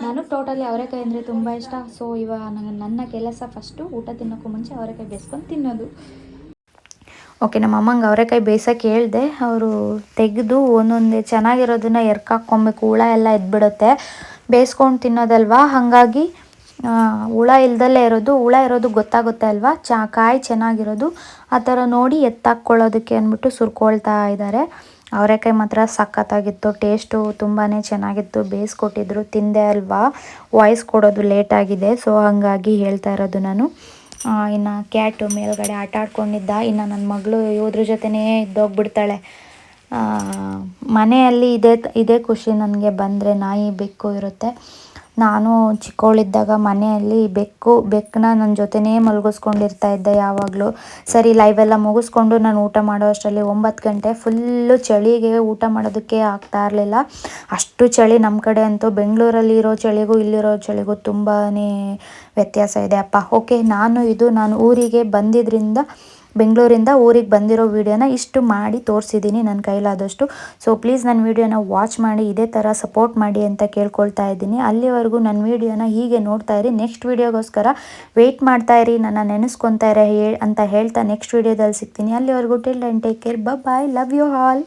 ನಾನು ಟೋಟಲಿ ಅವರೆಕಾಯಿ ಅಂದರೆ ತುಂಬ ಇಷ್ಟ. ಸೊ ಇವಾಗ ನನ್ನ ಕೆಲಸ ಫಸ್ಟು ಊಟ ತಿನ್ನೋಕ್ಕೂ ಮುಂಚೆ ಅವರೆಕಾಯಿ ಬೇಯಿಸ್ಕೊಂಡು ತಿನ್ನೋದು. ಓಕೆ, ನಮ್ಮ ಅಮ್ಮಂಗೆ ಅವರೆಕಾಯಿ ಬೇಯಿಸೋಕ್ಕೆ ಹೇಳಿದೆ. ಅವರು ತೆಗೆದು ಒಂದೊಂದೇ ಚೆನ್ನಾಗಿರೋದನ್ನ ಎರ್ಕಾಕ್ಕೊಬೇಕು. ಹುಳ ಎಲ್ಲ ಎದ್ಬಿಡುತ್ತೆ ಬೇಯಿಸ್ಕೊಂಡು ತಿನ್ನೋದಲ್ವಾ. ಹಾಗಾಗಿ ಹುಳ ಇಲ್ದಲ್ಲೇ ಇರೋದು, ಹುಳ ಇರೋದು ಗೊತ್ತಾಗುತ್ತೆ ಅಲ್ವಾ. ಕಾಯಿ ಚೆನ್ನಾಗಿರೋದು ಆ ಥರ ನೋಡಿ ಎತ್ತಾಕ್ಕೊಳ್ಳೋದಕ್ಕೆ ಅಂದ್ಬಿಟ್ಟು ಸುರ್ಕೊಳ್ತಾ ಇದ್ದಾರೆ. ಅವರೆಕಾಯಿ ಮಾತ್ರ ಸಖತ್ತಾಗಿತ್ತು. ಟೇಸ್ಟು ತುಂಬಾ ಚೆನ್ನಾಗಿತ್ತು. ಬೇಯಿಸ್ಕೊಟ್ಟಿದ್ರು, ತಿಂದೆ ಅಲ್ವಾ. ವಾಯ್ಸ್ ಕೊಡೋದು ಲೇಟಾಗಿದೆ. ಸೊ ಹಾಗಾಗಿ ಹೇಳ್ತಾ ಇರೋದು ನಾನು. ಇನ್ನು ಕ್ಯಾಟು ಮೇಲ್ಗಡೆ ಆಟ ಆಡ್ಕೊಂಡಿದ್ದ. ಇನ್ನು ನನ್ನ ಮಗಳು ಇವ್ರ ಜೊತೆನೇ ಇದ್ದೋಗ್ಬಿಡ್ತಾಳೆ. ಮನೆಯಲ್ಲಿ ಇದೇ ಖುಷಿ ನನಗೆ. ಬಂದರೆ ನಾಯಿ ಬೆಕ್ಕು ಇರುತ್ತೆ. ನಾನು ಚಿಕ್ಕವಳಿದ್ದಾಗ ಮನೆಯಲ್ಲಿ ಬೆಕ್ಕನ್ನ ನನ್ನ ಜೊತೆನೇ ಮಲಗಿಸ್ಕೊಂಡಿರ್ತಾ ಇದ್ದೆ ಯಾವಾಗಲೂ. ಸರಿ ಲೈವೆಲ್ಲ ಮುಗಿಸ್ಕೊಂಡು ನಾನು ಊಟ ಮಾಡೋ ಅಷ್ಟರಲ್ಲಿ 9 ಗಂಟೆ. ಫುಲ್ಲು ಚಳಿಗೆ ಊಟ ಮಾಡೋದಕ್ಕೆ ಆಗ್ತಾ ಇರಲಿಲ್ಲ. ಅಷ್ಟು ಚಳಿ ನಮ್ಮ ಕಡೆ ಅಂತೂ. ಬೆಂಗಳೂರಲ್ಲಿ ಇರೋ ಚಳಿಗೂ ಇಲ್ಲಿರೋ ಚಳಿಗೂ ತುಂಬಾ ವ್ಯತ್ಯಾಸ ಇದೆ ಅಪ್ಪ. ಓಕೆ, ನಾನು ಊರಿಗೆ ಬಂದಿದ್ದರಿಂದ, ಬೆಂಗಳೂರಿಂದ ಊರಿಗೆ ಬಂದಿರೋ ವೀಡಿಯೋನ ಇಷ್ಟು ಮಾಡಿ ತೋರಿಸಿದ್ದೀನಿ ನನ್ನ ಕೈಲಾದಷ್ಟು. ಸೊ ಪ್ಲೀಸ್ ನನ್ನ ವೀಡಿಯೋನ ವಾಚ್ ಮಾಡಿ ಇದೇ ಥರ ಸಪೋರ್ಟ್ ಮಾಡಿ ಅಂತ ಕೇಳ್ಕೊಳ್ತಾ ಇದ್ದೀನಿ. ಅಲ್ಲಿವರೆಗೂ ನನ್ನ ವೀಡಿಯೋನ ಹೀಗೆ ನೋಡ್ತಾ ಇರಿ. ನೆಕ್ಸ್ಟ್ ವೀಡಿಯೋಗೋಸ್ಕರ ವೆಯ್ಟ್ ಮಾಡ್ತಾ ಇರಿ, ನನ್ನ ನೆನೆಸ್ಕೊತಾ ಇರಿ ಅಂತ ಹೇಳ್ತಾ ನೆಕ್ಸ್ಟ್ ವೀಡಿಯೋದಲ್ಲಿ ಸಿಗ್ತೀನಿ. ಅಲ್ಲಿವರೆಗೂ till and take care. Bye, love you all.